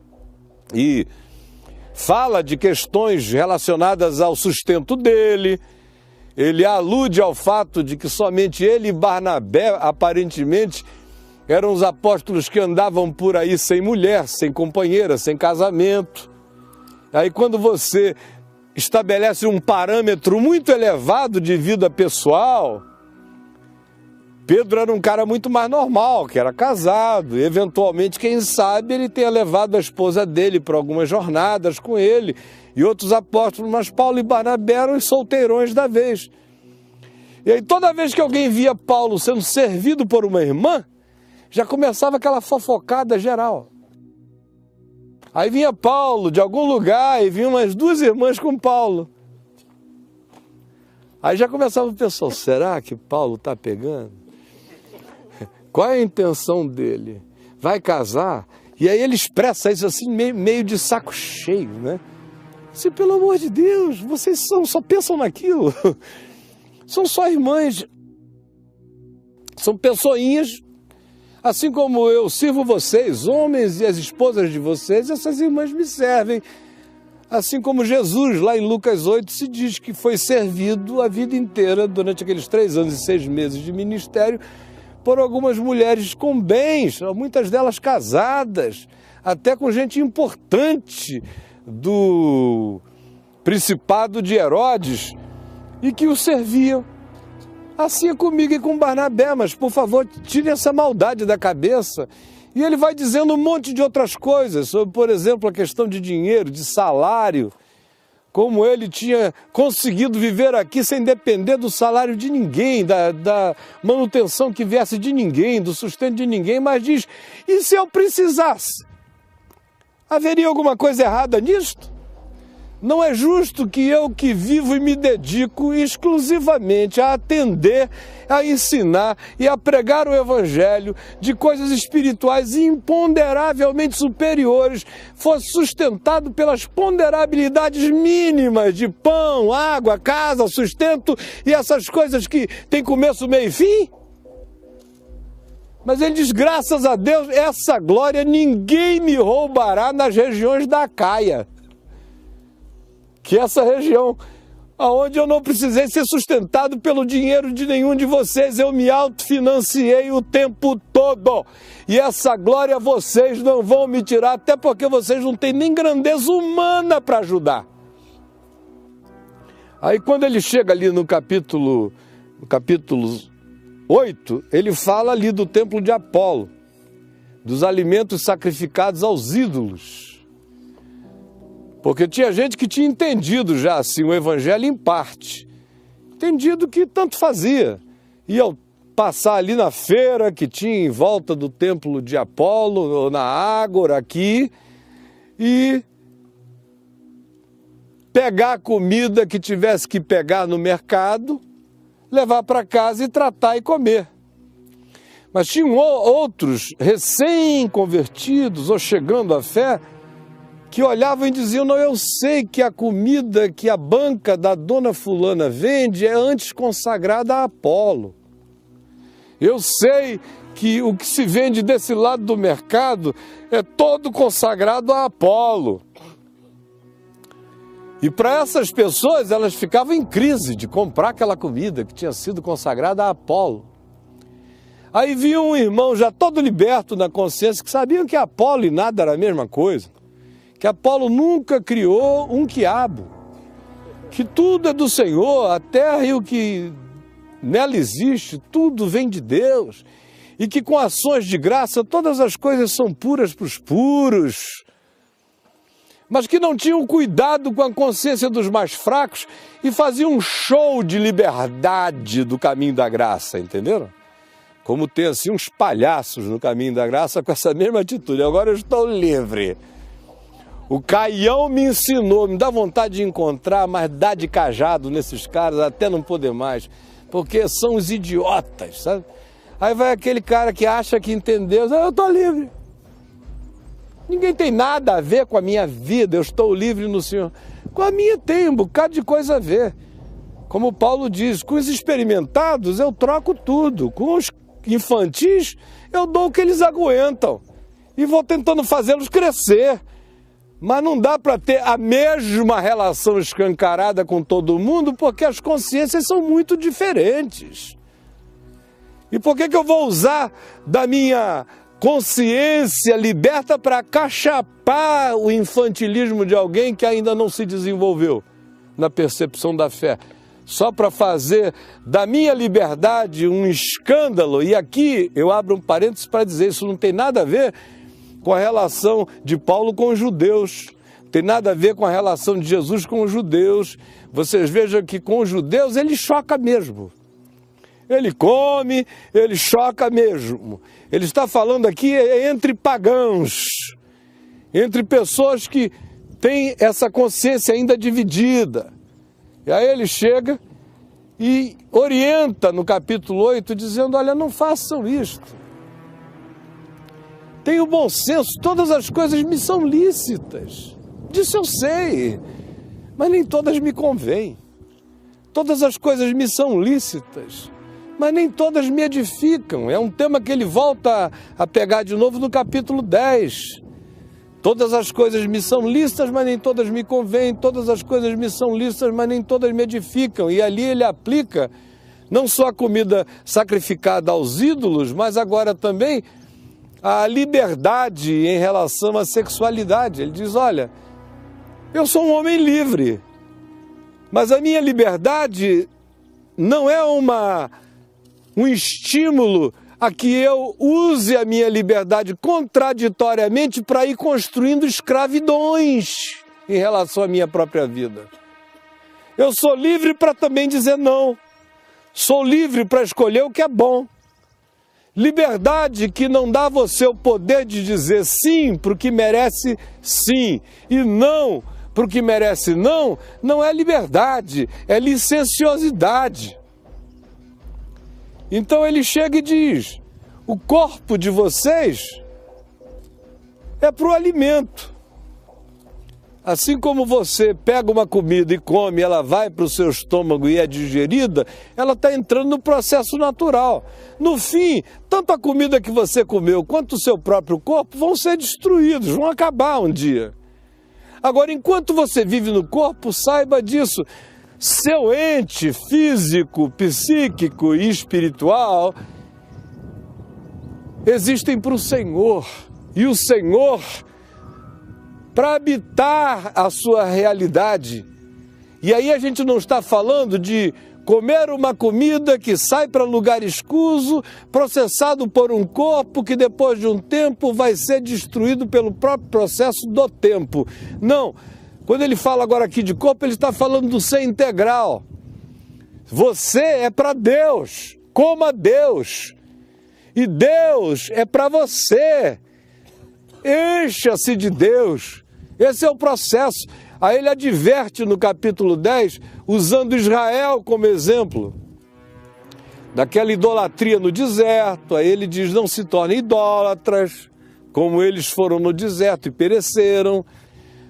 e fala de questões relacionadas ao sustento dele. Ele alude ao fato de que somente ele e Barnabé, aparentemente, eram os apóstolos que andavam por aí sem mulher, sem companheira, sem casamento. Aí quando você estabelece um parâmetro muito elevado de vida pessoal, Pedro era um cara muito mais normal, que era casado. E, eventualmente, quem sabe, ele tenha levado a esposa dele para algumas jornadas com ele e outros apóstolos, mas Paulo e Barnabé eram os solteirões da vez. E aí, toda vez que alguém via Paulo sendo servido por uma irmã, já começava aquela fofocada geral. Aí vinha Paulo de algum lugar e vinham umas duas irmãs com Paulo. Aí já começava o pessoal, será que Paulo está pegando? Qual é a intenção dele? Vai casar? E aí ele expressa isso assim, meio de saco cheio, né? Se pelo amor de Deus, vocês só pensam naquilo. São só irmãs. São pessoinhas. Assim como eu sirvo vocês, homens, e as esposas de vocês, essas irmãs me servem. Assim como Jesus, lá em Lucas 8, se diz que foi servido a vida inteira, durante aqueles 3 anos e 6 meses de ministério, por algumas mulheres com bens, muitas delas casadas, até com gente importante do Principado de Herodes, e que o serviam. Assim é comigo e com Barnabé, mas por favor, tire essa maldade da cabeça. E ele vai dizendo um monte de outras coisas, sobre, por exemplo, a questão de dinheiro, de salário, como ele tinha conseguido viver aqui sem depender do salário de ninguém, da manutenção que viesse de ninguém, do sustento de ninguém, mas diz, e se eu precisasse? Haveria alguma coisa errada nisto? Não é justo que eu que vivo e me dedico exclusivamente a atender, a ensinar e a pregar o Evangelho de coisas espirituais imponderavelmente superiores, fosse sustentado pelas ponderabilidades mínimas de pão, água, casa, sustento e essas coisas que têm começo, meio e fim? Mas ele diz, graças a Deus, essa glória ninguém me roubará nas regiões da Acaia. Que essa região, onde eu não precisei ser sustentado pelo dinheiro de nenhum de vocês, eu me autofinanciei o tempo todo. E essa glória vocês não vão me tirar, até porque vocês não têm nem grandeza humana para ajudar. Aí quando ele chega ali no capítulo 8, ele fala ali do templo de Apolo, dos alimentos sacrificados aos ídolos. Porque tinha gente que tinha entendido já assim o Evangelho em parte. Entendido que tanto fazia. Ia passar ali na feira que tinha em volta do templo de Apolo, ou na Ágora aqui, e pegar a comida que tivesse que pegar no mercado, levar para casa e tratar e comer. Mas tinham outros recém-convertidos ou chegando à fé, que olhavam e diziam, não, eu sei que a comida que a banca da dona fulana vende é antes consagrada a Apolo. Eu sei que o que se vende desse lado do mercado é todo consagrado a Apolo. E para essas pessoas, elas ficavam em crise de comprar aquela comida que tinha sido consagrada a Apolo. Aí vinha um irmão já todo liberto na consciência, que sabiam que Apolo e nada era a mesma coisa. Que Apolo nunca criou um quiabo, que tudo é do Senhor, a terra e o que nela existe, tudo vem de Deus, e que com ações de graça todas as coisas são puras para os puros. mas que não tinham cuidado com a consciência dos mais fracos e faziam um show de liberdade do caminho da graça, entenderam? Como tem assim uns palhaços no caminho da graça com essa mesma atitude. Agora eu estou livre. O Caião me ensinou, me dá vontade de encontrar, mas dá de cajado nesses caras até não poder mais, porque são os idiotas, sabe? Aí vai aquele cara que acha que entendeu, eu estou livre. Ninguém tem nada a ver com a minha vida, eu estou livre no Senhor. Com a minha tem um bocado de coisa a ver. Como Paulo diz, com os experimentados eu troco tudo, com os infantis eu dou o que eles aguentam e vou tentando fazê-los crescer. Mas não dá para ter a mesma relação escancarada com todo mundo, porque as consciências são muito diferentes. E por que eu vou usar da minha consciência liberta para cachapar o infantilismo de alguém que ainda não se desenvolveu na percepção da fé? Só para fazer da minha liberdade um escândalo. E aqui eu abro um parênteses para dizer, isso não tem nada a ver com a relação de Paulo com os judeus. Tem nada a ver com a relação de Jesus com os judeus. Vocês vejam que com os judeus ele choca mesmo. Ele come, ele choca mesmo. Ele está falando aqui entre pagãos, entre pessoas que têm essa consciência ainda dividida. E aí ele chega e orienta no capítulo 8, dizendo, olha, não façam isto. Tenho bom senso, todas as coisas me são lícitas. Disso eu sei, mas nem todas me convêm. Todas as coisas me são lícitas, mas nem todas me edificam. É um tema que ele volta a pegar de novo no capítulo 10. Todas as coisas me são lícitas, mas nem todas me convêm. Todas as coisas me são lícitas, mas nem todas me edificam. E ali ele aplica não só a comida sacrificada aos ídolos, mas agora também a liberdade em relação à sexualidade. Ele diz, olha, eu sou um homem livre, mas a minha liberdade não é um estímulo a que eu use a minha liberdade contraditoriamente para ir construindo escravidões em relação à minha própria vida. Eu sou livre para também dizer não. Sou livre para escolher o que é bom. Liberdade que não dá a você o poder de dizer sim para o que merece sim e não para o que merece não, não é liberdade, é licenciosidade. Então ele chega e diz, o corpo de vocês é para o alimento. Assim como você pega uma comida e come, ela vai para o seu estômago e é digerida, ela está entrando no processo natural. No fim, tanto a comida que você comeu quanto o seu próprio corpo vão ser destruídos, vão acabar um dia. Agora, enquanto você vive no corpo, saiba disso. Seu ente físico, psíquico e espiritual existem para o Senhor. E o Senhor, para habitar a sua realidade. E aí a gente não está falando de comer uma comida que sai para lugar escuso, processado por um corpo que depois de um tempo vai ser destruído pelo próprio processo do tempo. Não. Quando ele fala agora aqui de corpo, ele está falando do ser integral. Você é para Deus, coma Deus. E Deus é para você. Encha-se de Deus. Esse é o processo. Aí ele adverte no capítulo 10, usando Israel como exemplo. Daquela idolatria no deserto. Aí ele diz, não se tornem idólatras, como eles foram no deserto e pereceram.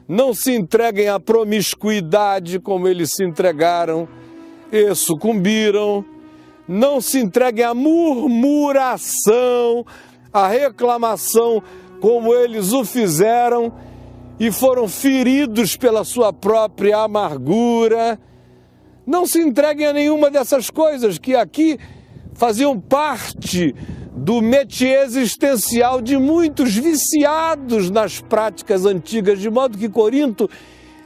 Não se entreguem à promiscuidade como eles se entregaram e sucumbiram. Não se entreguem à murmuração, à reclamação como eles o fizeram e foram feridos pela sua própria amargura. Não se entreguem a nenhuma dessas coisas que aqui faziam parte do métier existencial de muitos viciados nas práticas antigas, de modo que Corinto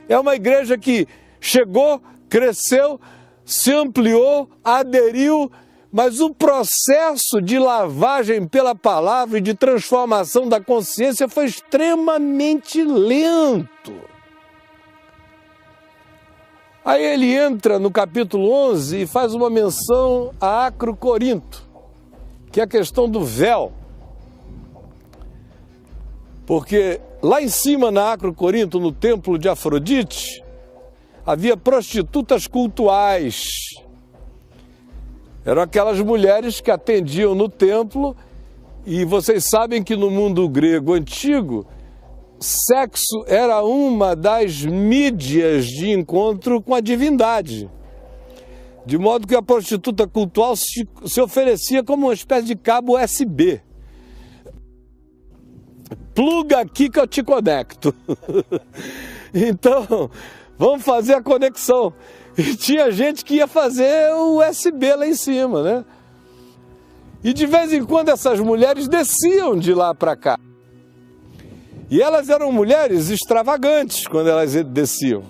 é uma igreja que chegou, cresceu, se ampliou, aderiu, mas o processo de lavagem pela palavra e de transformação da consciência foi extremamente lento. Aí ele entra no capítulo 11 e faz uma menção a Acro-Corinto, que é a questão do véu. Porque lá em cima, na Acro-Corinto, no templo de Afrodite, havia prostitutas cultuais. Eram aquelas mulheres que atendiam no templo, e vocês sabem que no mundo grego antigo, sexo era uma das mídias de encontro com a divindade. De modo que a prostituta cultual se oferecia como uma espécie de cabo USB. Pluga aqui que eu te conecto. Então, vamos fazer a conexão. E tinha gente que ia fazer o USB lá em cima, né? E de vez em quando essas mulheres desciam de lá para cá. E elas eram mulheres extravagantes quando elas desciam.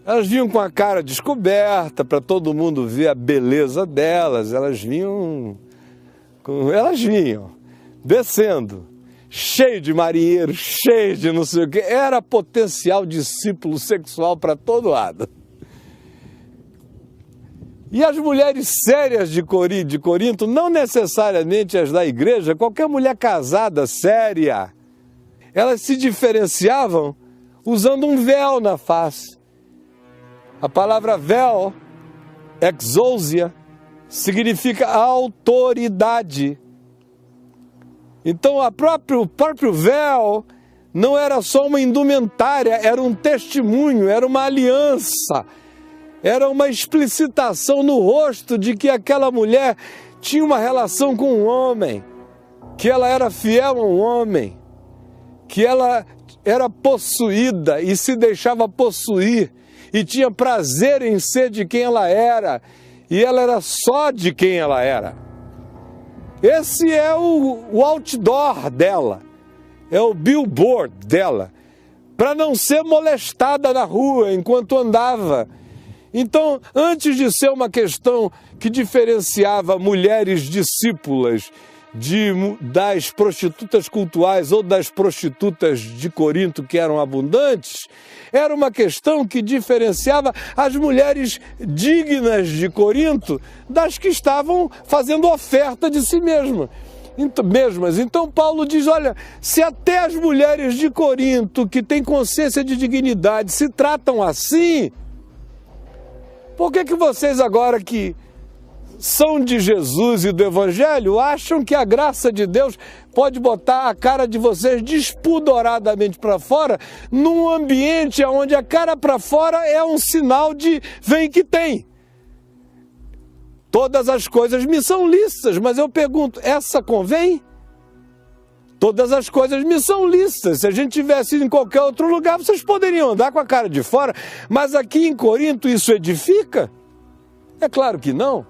Elas vinham com a cara descoberta para todo mundo ver a beleza delas. Elas vinham descendo, cheio de marinheiros, cheio de não sei o quê. Era potencial discípulo sexual para todo lado. E as mulheres sérias de Corinto, não necessariamente as da igreja, qualquer mulher casada, séria, elas se diferenciavam usando um véu na face. A palavra véu, exousia, significa autoridade. Então o próprio véu não era só uma indumentária, era um testemunho, era uma aliança. Era uma explicitação no rosto de que aquela mulher tinha uma relação com um homem, que ela era fiel a um homem, que ela era possuída e se deixava possuir, e tinha prazer em ser de quem ela era, e ela era só de quem ela era. Esse é o outdoor dela, é o billboard dela, para não ser molestada na rua enquanto andava. Então, antes de ser uma questão que diferenciava mulheres discípulas das prostitutas cultuais ou das prostitutas de Corinto que eram abundantes, era uma questão que diferenciava as mulheres dignas de Corinto das que estavam fazendo oferta de si mesmas. Então Paulo diz, olha, se até as mulheres de Corinto que têm consciência de dignidade se tratam assim, por que vocês agora que são de Jesus e do Evangelho acham que a graça de Deus pode botar a cara de vocês despudoradamente para fora num ambiente onde a cara para fora é um sinal de vem que tem? Todas as coisas me são lícitas, mas eu pergunto, essa convém? Todas as coisas me são lícitas. Se a gente tivesse ido em qualquer outro lugar, vocês poderiam andar com a cara de fora. Mas aqui em Corinto isso edifica? É claro que não.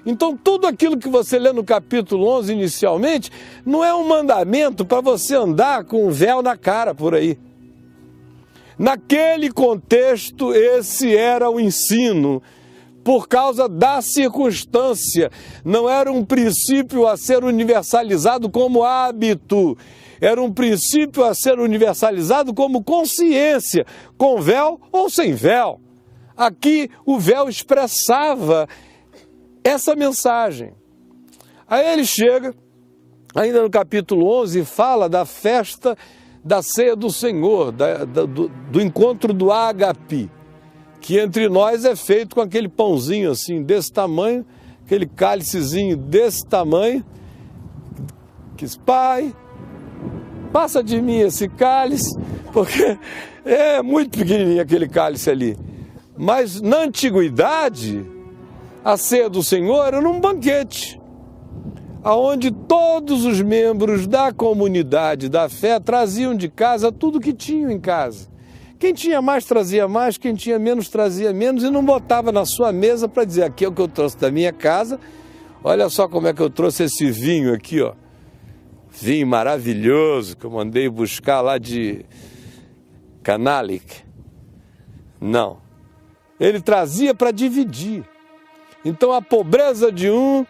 Então tudo aquilo que você lê no capítulo 11 inicialmente, não é um mandamento para você andar com um véu na cara por aí. Naquele contexto, esse era o ensino. Por causa da circunstância, não era um princípio a ser universalizado como hábito, era um princípio a ser universalizado como consciência, com véu ou sem véu. Aqui o véu expressava essa mensagem. Aí ele chega, ainda no capítulo 11, e fala da festa da ceia do Senhor, do encontro do ágape, que entre nós é feito com aquele pãozinho assim, desse tamanho, aquele cálicezinho desse tamanho, que diz, Pai, passa de mim esse cálice, porque é muito pequenininho aquele cálice ali. Mas na antiguidade, a ceia do Senhor era num banquete, onde todos os membros da comunidade da fé traziam de casa tudo que tinham em casa. Quem tinha mais trazia mais, quem tinha menos trazia menos e não botava na sua mesa para dizer, aqui é o que eu trouxe da minha casa, olha só como é que eu trouxe esse vinho aqui, ó. Vinho maravilhoso que eu mandei buscar lá de Canalic. Não. Ele trazia para dividir. Então a pobreza de um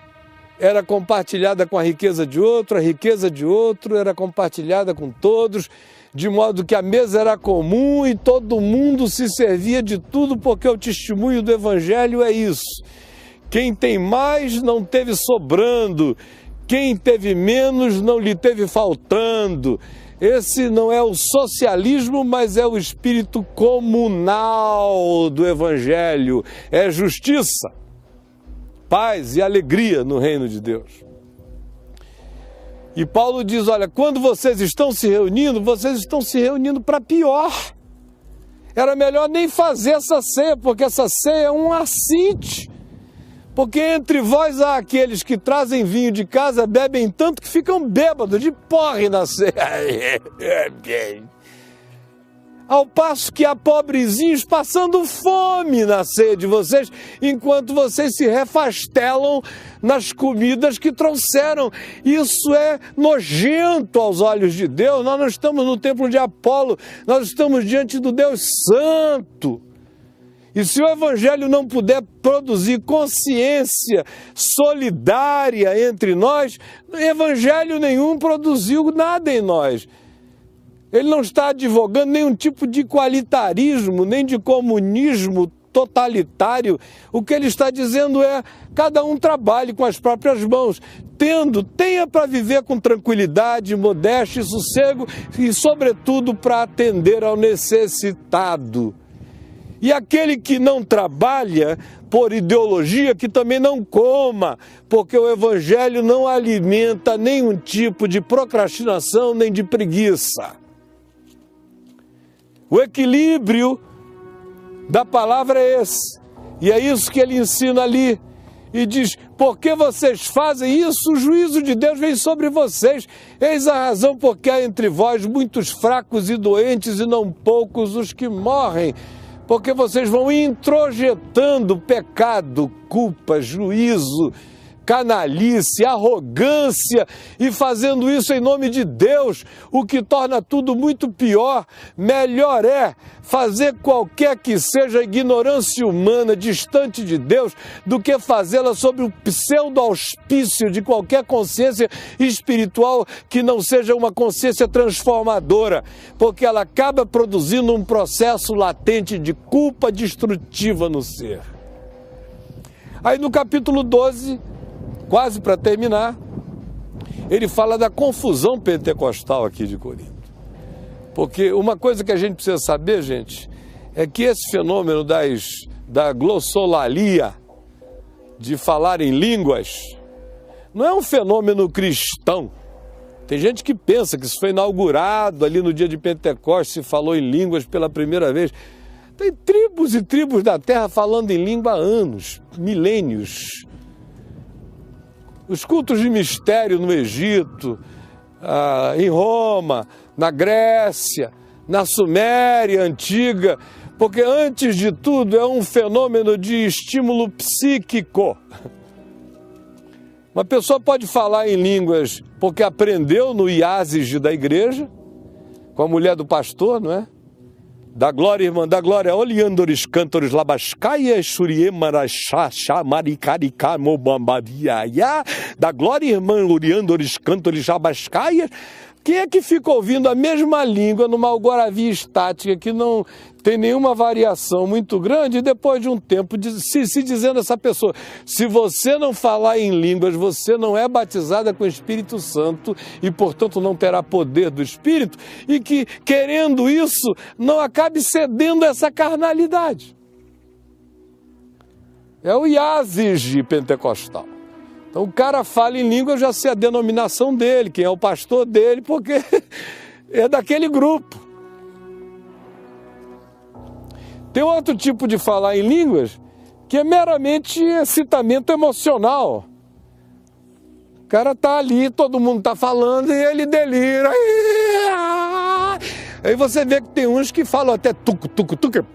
era compartilhada com a riqueza de outro era compartilhada com todos, de modo que a mesa era comum e todo mundo se servia de tudo, porque o testemunho do Evangelho é isso. Quem tem mais não teve sobrando, quem teve menos não lhe teve faltando. Esse não é o socialismo, mas é o espírito comunal do Evangelho. É justiça, paz e alegria no reino de Deus. E Paulo diz, olha, quando vocês estão se reunindo para pior. Era melhor nem fazer essa ceia, porque essa ceia é um assinte. Porque entre vós há aqueles que trazem vinho de casa, bebem tanto que ficam bêbados de porre na ceia. Ao passo que há pobrezinhos passando fome na ceia de vocês, enquanto vocês se refastelam nas comidas que trouxeram. Isso é nojento aos olhos de Deus. Nós não estamos no templo de Apolo, nós estamos diante do Deus Santo. E se o Evangelho não puder produzir consciência solidária entre nós, Evangelho nenhum produziu nada em nós. Ele não está advogando nenhum tipo de igualitarismo, nem de comunismo totalitário. O que ele está dizendo é, cada um trabalhe com as próprias mãos, tenha para viver com tranquilidade, modéstia e sossego, e sobretudo para atender ao necessitado. E aquele que não trabalha por ideologia, que também não coma, porque o Evangelho não alimenta nenhum tipo de procrastinação nem de preguiça. O equilíbrio da palavra é esse, e é isso que ele ensina ali, e diz, porque vocês fazem isso, o juízo de Deus vem sobre vocês, eis a razão porque há entre vós muitos fracos e doentes, e não poucos os que morrem, porque vocês vão introjetando pecado, culpa, juízo, canalice, arrogância, e fazendo isso em nome de Deus, o que torna tudo muito pior. Melhor é fazer qualquer que seja a ignorância humana distante de Deus, do que fazê-la sob o pseudo-auspício de qualquer consciência espiritual que não seja uma consciência transformadora, porque ela acaba produzindo um processo latente de culpa destrutiva no ser. Aí no capítulo 12, quase para terminar, ele fala da confusão pentecostal aqui de Corinto. Porque uma coisa que a gente precisa saber, gente, é que esse fenômeno da glossolalia, de falar em línguas, não é um fenômeno cristão. Tem gente que pensa que isso foi inaugurado ali no dia de Pentecostes, se falou em línguas pela primeira vez. Tem tribos e tribos da terra falando em língua há anos, milênios. Os cultos de mistério no Egito, em Roma, na Grécia, na Suméria antiga, porque antes de tudo é um fenômeno de estímulo psíquico. Uma pessoa pode falar em línguas porque aprendeu no IASIS da igreja, com a mulher do pastor, não é? Da glória, irmã, da glória, oleandores, cantores, labascaia, xuriemarachá, chamaricaricá, mobambariaia, da glória, irmã, oleandores, cantores, labascaia. Quem é que fica ouvindo a mesma língua numa algoravia estática que não tem nenhuma variação muito grande, e depois de um tempo se dizendo a essa pessoa, se você não falar em línguas, você não é batizada com o Espírito Santo e, portanto, não terá poder do Espírito, e que, querendo isso, não acabe cedendo a essa carnalidade. É o IASIS pentecostal. Então o cara fala em língua, eu já sei a denominação dele, quem é o pastor dele, porque é daquele grupo. Tem outro tipo de falar em línguas, que é meramente excitamento emocional. O cara está ali, todo mundo está falando e ele delira. Aí você vê que tem uns que falam até tuc, tuc, tuc,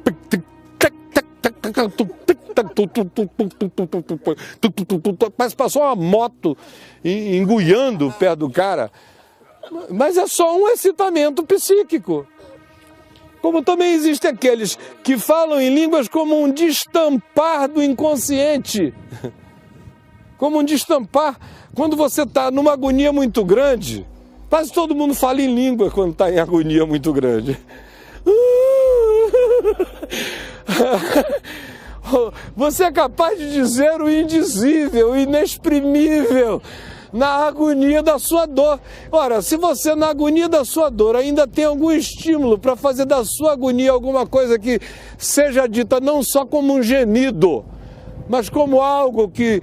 mas passou uma moto enguiando perto do cara. Mas é só um excitamento psíquico. Como também existem aqueles que falam em línguas como um destampar do inconsciente. Como um destampar. Quando você está numa agonia muito grande, Quase todo mundo fala em língua quando está em agonia muito grande. Você é capaz de dizer o indizível, o inexprimível, na agonia da sua dor. Ora, se você na agonia da sua dor ainda tem algum estímulo para fazer da sua agonia alguma coisa que seja dita não só como um gemido, mas como algo que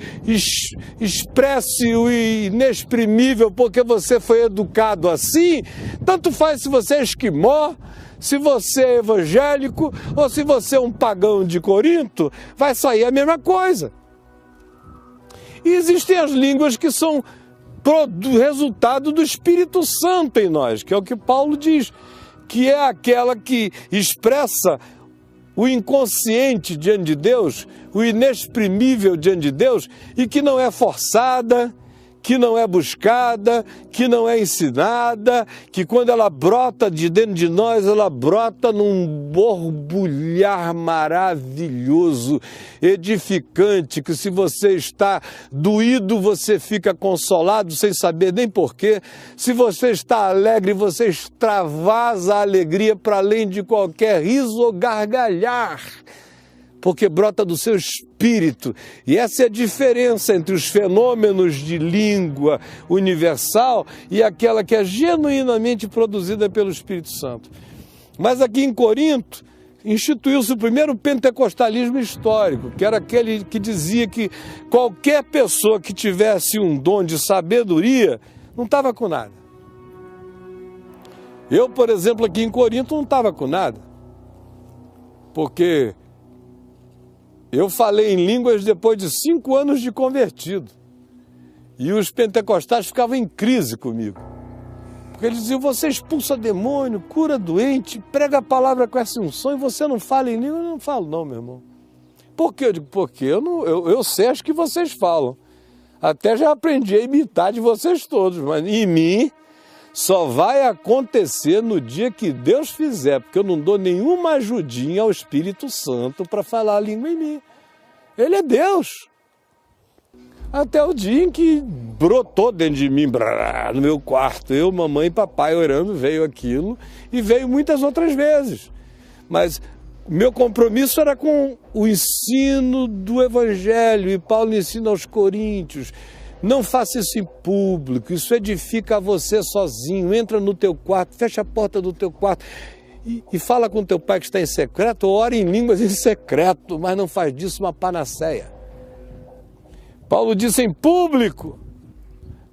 expresse o inexprimível, porque você foi educado assim, tanto faz se você é esquimó, se você é evangélico ou se você é um pagão de Corinto, vai sair a mesma coisa. E existem as línguas que são resultado do Espírito Santo em nós, que é o que Paulo diz, que é aquela que expressa o inconsciente diante de Deus, o inexprimível diante de Deus, e que não é forçada, que não é buscada, que não é ensinada, que quando ela brota de dentro de nós, ela brota num borbulhar maravilhoso, edificante, que se você está doído, você fica consolado sem saber nem porquê. Se você está alegre, você extravasa a alegria para além de qualquer riso ou gargalhar, porque brota do seu espírito. E essa é a diferença entre os fenômenos de língua universal e aquela que é genuinamente produzida pelo Espírito Santo. Mas aqui em Corinto, instituiu-se o primeiro pentecostalismo histórico, que era aquele que dizia que qualquer pessoa que tivesse um dom de sabedoria não estava com nada. Eu, por exemplo, aqui em Corinto não estava com nada, porque eu falei em línguas depois de 5 anos de convertido. E os pentecostais ficavam em crise comigo. Porque eles diziam, você expulsa demônio, cura doente, prega a palavra com essa unção e você não fala em língua. Eu não falo não, meu irmão. Por quê? Eu digo, porque eu sei as que vocês falam. Até já aprendi a imitar de vocês todos, mas em mim só vai acontecer no dia que Deus fizer, porque eu não dou nenhuma ajudinha ao Espírito Santo para falar a língua em mim. Ele é Deus. Até o dia em que brotou dentro de mim, no meu quarto, eu, mamãe e papai orando, veio aquilo e veio muitas outras vezes. Mas meu compromisso era com o ensino do Evangelho, e Paulo ensina aos Coríntios. Não faça isso em público, isso edifica você sozinho. Entra no teu quarto, fecha a porta do teu quarto e fala com teu pai que está em secreto, ou ora em línguas em secreto, mas não faz disso uma panaceia. Paulo disse em público,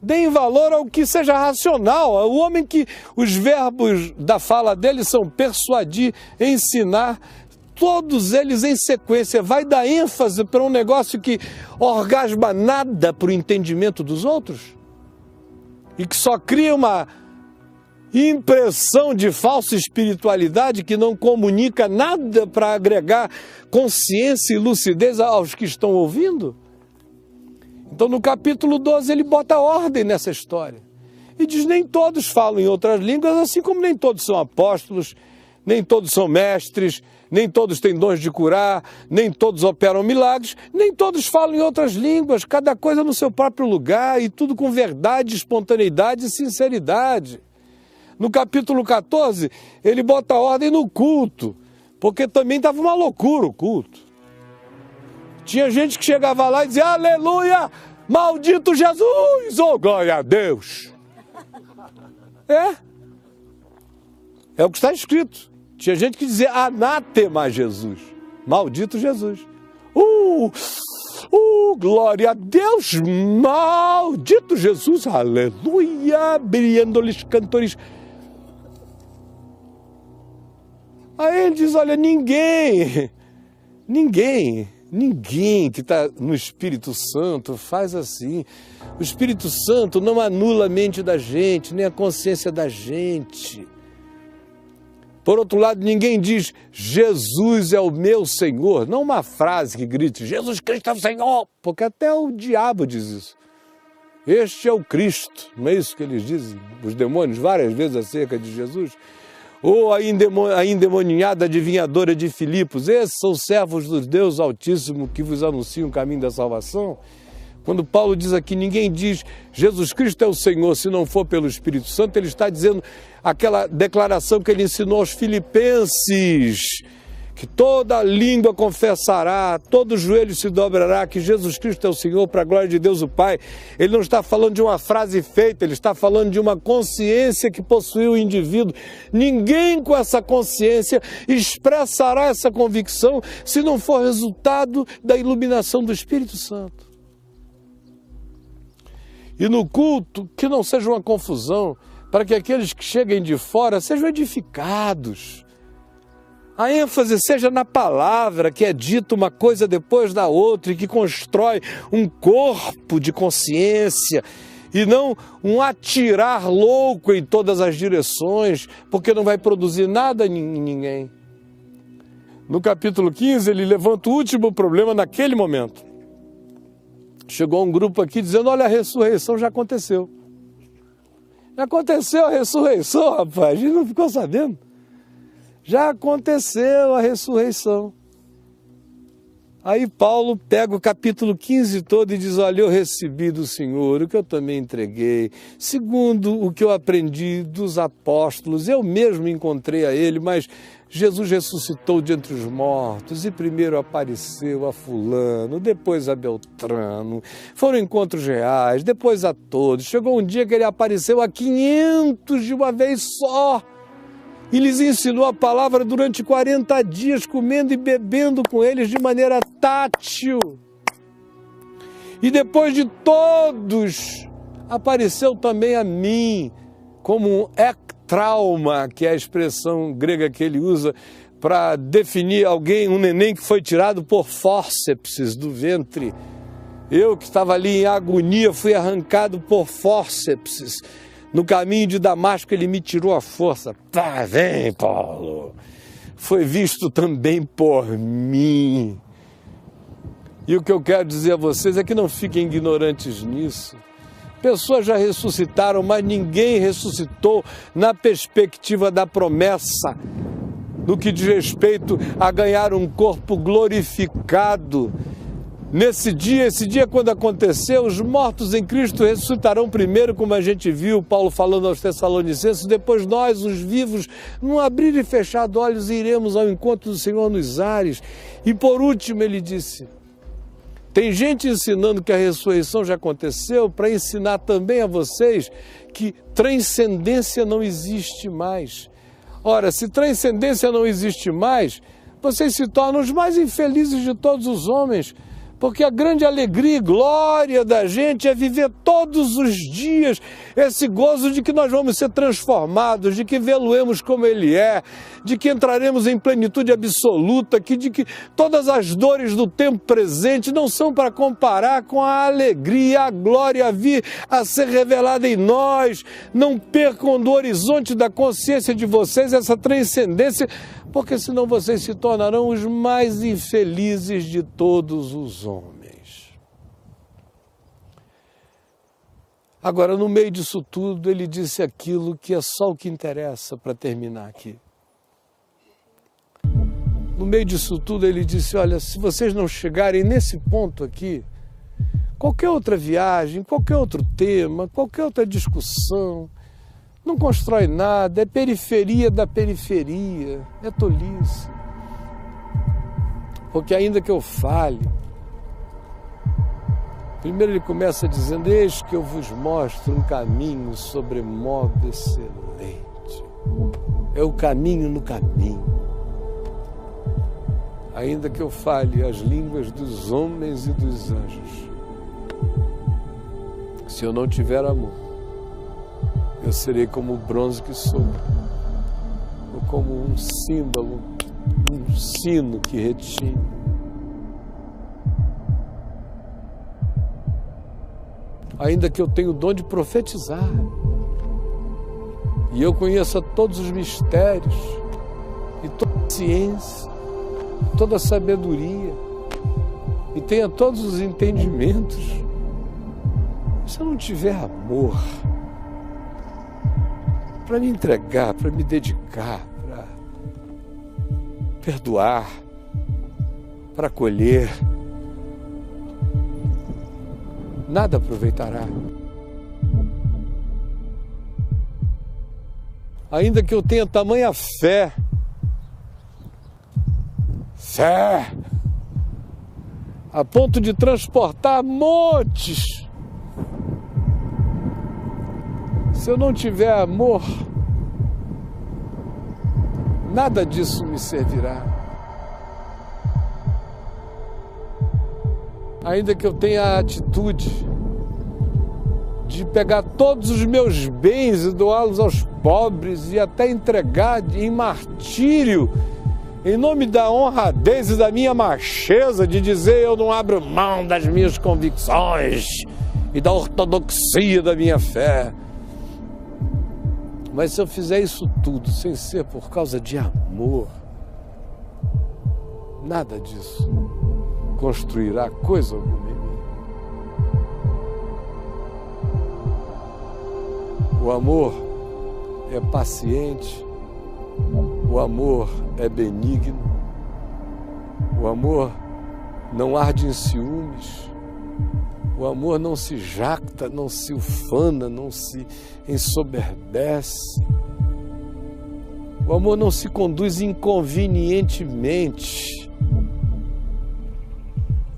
deem valor ao que seja racional, ao homem que os verbos da fala dele são persuadir, ensinar, todos eles em sequência. Vai dar ênfase para um negócio que orgasma nada para o entendimento dos outros e que só cria uma impressão de falsa espiritualidade que não comunica nada para agregar consciência e lucidez aos que estão ouvindo? Então no capítulo 12 ele bota ordem nessa história e diz, nem todos falam em outras línguas, assim como nem todos são apóstolos, nem todos são mestres, nem todos têm dons de curar, nem todos operam milagres, nem todos falam em outras línguas, cada coisa no seu próprio lugar e tudo com verdade, espontaneidade e sinceridade. No capítulo 14, ele bota ordem no culto, porque também estava uma loucura o culto. Tinha gente que chegava lá e dizia, aleluia, maldito Jesus, oh glória a Deus. É o que está escrito. Tinha gente que dizia anátema Jesus, maldito Jesus. Glória a Deus, maldito Jesus, aleluia, brilhando-lhes cantores. Aí ele diz, olha, ninguém que está no Espírito Santo faz assim. O Espírito Santo não anula a mente da gente, nem a consciência da gente. Por outro lado, ninguém diz, Jesus é o meu Senhor. Não uma frase que grite, Jesus Cristo é o Senhor, porque até o diabo diz isso. Este é o Cristo, não é isso que eles dizem, os demônios, várias vezes acerca de Jesus? Ou a endemoniada adivinhadora de Filipos, esses são servos do Deus Altíssimo que vos anunciam o caminho da salvação. Quando Paulo diz aqui, ninguém diz Jesus Cristo é o Senhor se não for pelo Espírito Santo, ele está dizendo aquela declaração que ele ensinou aos filipenses, que toda língua confessará, todo joelho se dobrará, que Jesus Cristo é o Senhor para a glória de Deus o Pai. Ele não está falando de uma frase feita, ele está falando de uma consciência que possui o indivíduo. Ninguém com essa consciência expressará essa convicção se não for resultado da iluminação do Espírito Santo. E no culto, que não seja uma confusão, para que aqueles que cheguem de fora sejam edificados. A ênfase seja na palavra, que é dita uma coisa depois da outra e que constrói um corpo de consciência e não um atirar louco em todas as direções, porque não vai produzir nada em ninguém. No capítulo 15, ele levanta o último problema naquele momento. Chegou um grupo aqui dizendo, olha, a ressurreição já aconteceu. Já aconteceu a ressurreição, rapaz, a gente não ficou sabendo. Já aconteceu a ressurreição. Aí Paulo pega o capítulo 15 todo e diz, olha, eu recebi do Senhor o que eu também entreguei, segundo o que eu aprendi dos apóstolos, eu mesmo encontrei a ele, mas Jesus ressuscitou de entre os mortos e primeiro apareceu a fulano, depois a Beltrano, foram encontros reais, depois a todos, chegou um dia que ele apareceu a 500 de uma vez só, e lhes ensinou a palavra durante 40 dias, comendo e bebendo com eles de maneira tátil. E depois de todos, apareceu também a mim, como um ektrauma, que é a expressão grega que ele usa para definir alguém, um neném que foi tirado por fórceps do ventre. Eu que estava ali em agonia, fui arrancado por fórceps. No caminho de Damasco, ele me tirou a força. Tá, vem, Paulo. Foi visto também por mim. E o que eu quero dizer a vocês é que não fiquem ignorantes nisso. Pessoas já ressuscitaram, mas ninguém ressuscitou na perspectiva da promessa, no que diz respeito a ganhar um corpo glorificado. Esse dia quando aconteceu, os mortos em Cristo ressuscitarão primeiro, como a gente viu, Paulo falando aos Tessalonicenses, depois nós, os vivos, num abrir e fechar de olhos, iremos ao encontro do Senhor nos ares. E por último ele disse, tem gente ensinando que a ressurreição já aconteceu para ensinar também a vocês que transcendência não existe mais. Ora, se transcendência não existe mais, vocês se tornam os mais infelizes de todos os homens, porque a grande alegria e glória da gente é viver todos os dias esse gozo de que nós vamos ser transformados, de que vê-lo-emos como Ele é, de que entraremos em plenitude absoluta, de que todas as dores do tempo presente não são para comparar com a alegria, a glória a vir a ser revelada em nós. Não percam do horizonte da consciência de vocês essa transcendência, porque senão vocês se tornarão os mais infelizes de todos os homens. Agora, no meio disso tudo, ele disse aquilo que é só o que interessa para terminar aqui. No meio disso tudo, ele disse, olha, se vocês não chegarem nesse ponto aqui, qualquer outra viagem, qualquer outro tema, qualquer outra discussão, não constrói nada, é periferia da periferia, é tolice. Porque ainda que eu fale, primeiro ele começa dizendo, eis que eu vos mostro um caminho sobremodo excelente. É o caminho no caminho. Ainda que eu fale as línguas dos homens e dos anjos, se eu não tiver amor, eu serei como o bronze que soa, ou como um símbolo, um sino que retine. Ainda que eu tenha o dom de profetizar, e eu conheça todos os mistérios, e toda a ciência, toda a sabedoria, e tenha todos os entendimentos, se eu não tiver amor, para me entregar, para me dedicar, para perdoar, para acolher, nada aproveitará. Ainda que eu tenha tamanha fé, a ponto de transportar montes, se eu não tiver amor, nada disso me servirá. Ainda que eu tenha a atitude de pegar todos os meus bens e doá-los aos pobres e até entregar em martírio, em nome da honradez e da minha macheza, de dizer eu não abro mão das minhas convicções e da ortodoxia da minha fé. Mas se eu fizer isso tudo sem ser por causa de amor, nada disso construirá coisa alguma em mim. O amor é paciente, o amor é benigno, o amor não arde em ciúmes, o amor não se jacta, não se ufana, não se ensoberbece, o amor não se conduz inconvenientemente,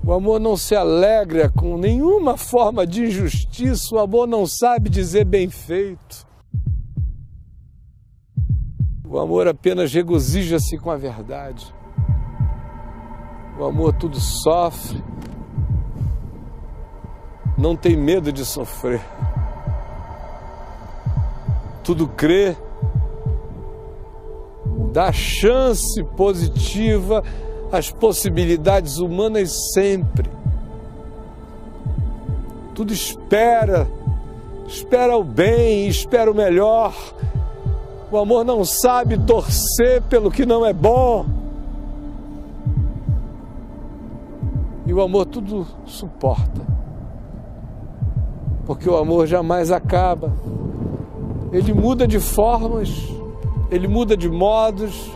o amor não se alegra com nenhuma forma de injustiça, o amor não sabe dizer bem feito. O amor apenas regozija-se com a verdade. O amor tudo sofre, não tem medo de sofrer. Tudo crê, dá chance positiva às possibilidades humanas sempre. Tudo espera o bem, espera o melhor. O amor não sabe torcer pelo que não é bom. E o amor tudo suporta. Porque o amor jamais acaba. Ele muda de formas, ele muda de modos,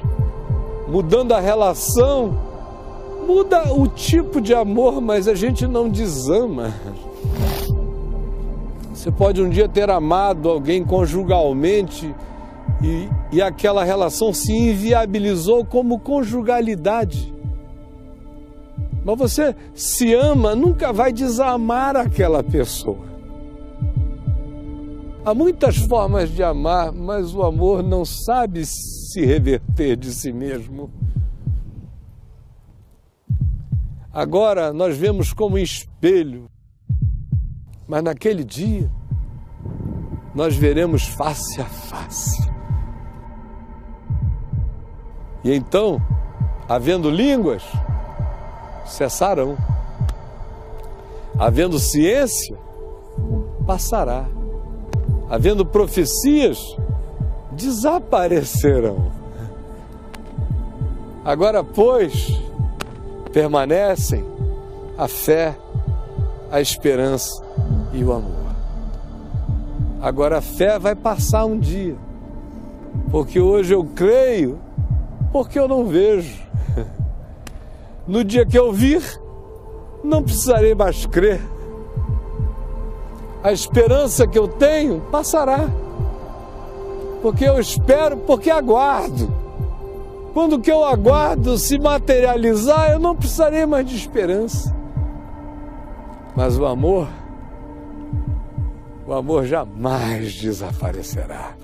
mudando a relação, muda o tipo de amor, mas a gente não desama. Você pode um dia ter amado alguém conjugalmente e aquela relação se inviabilizou como conjugalidade. Mas você se ama, nunca vai desamar aquela pessoa. Há muitas formas de amar, mas o amor não sabe se reverter de si mesmo. Agora nós vemos como espelho, mas naquele dia nós veremos face a face. E então, havendo línguas, cessarão. Havendo ciência, passará. Havendo profecias, desaparecerão. Agora, pois, permanecem a fé, a esperança e o amor. Agora a fé vai passar um dia, porque hoje eu creio, porque eu não vejo. No dia que eu vir, não precisarei mais crer. A esperança que eu tenho passará, porque eu espero, porque aguardo. Quando o que eu aguardo se materializar, eu não precisarei mais de esperança. Mas o amor jamais desaparecerá.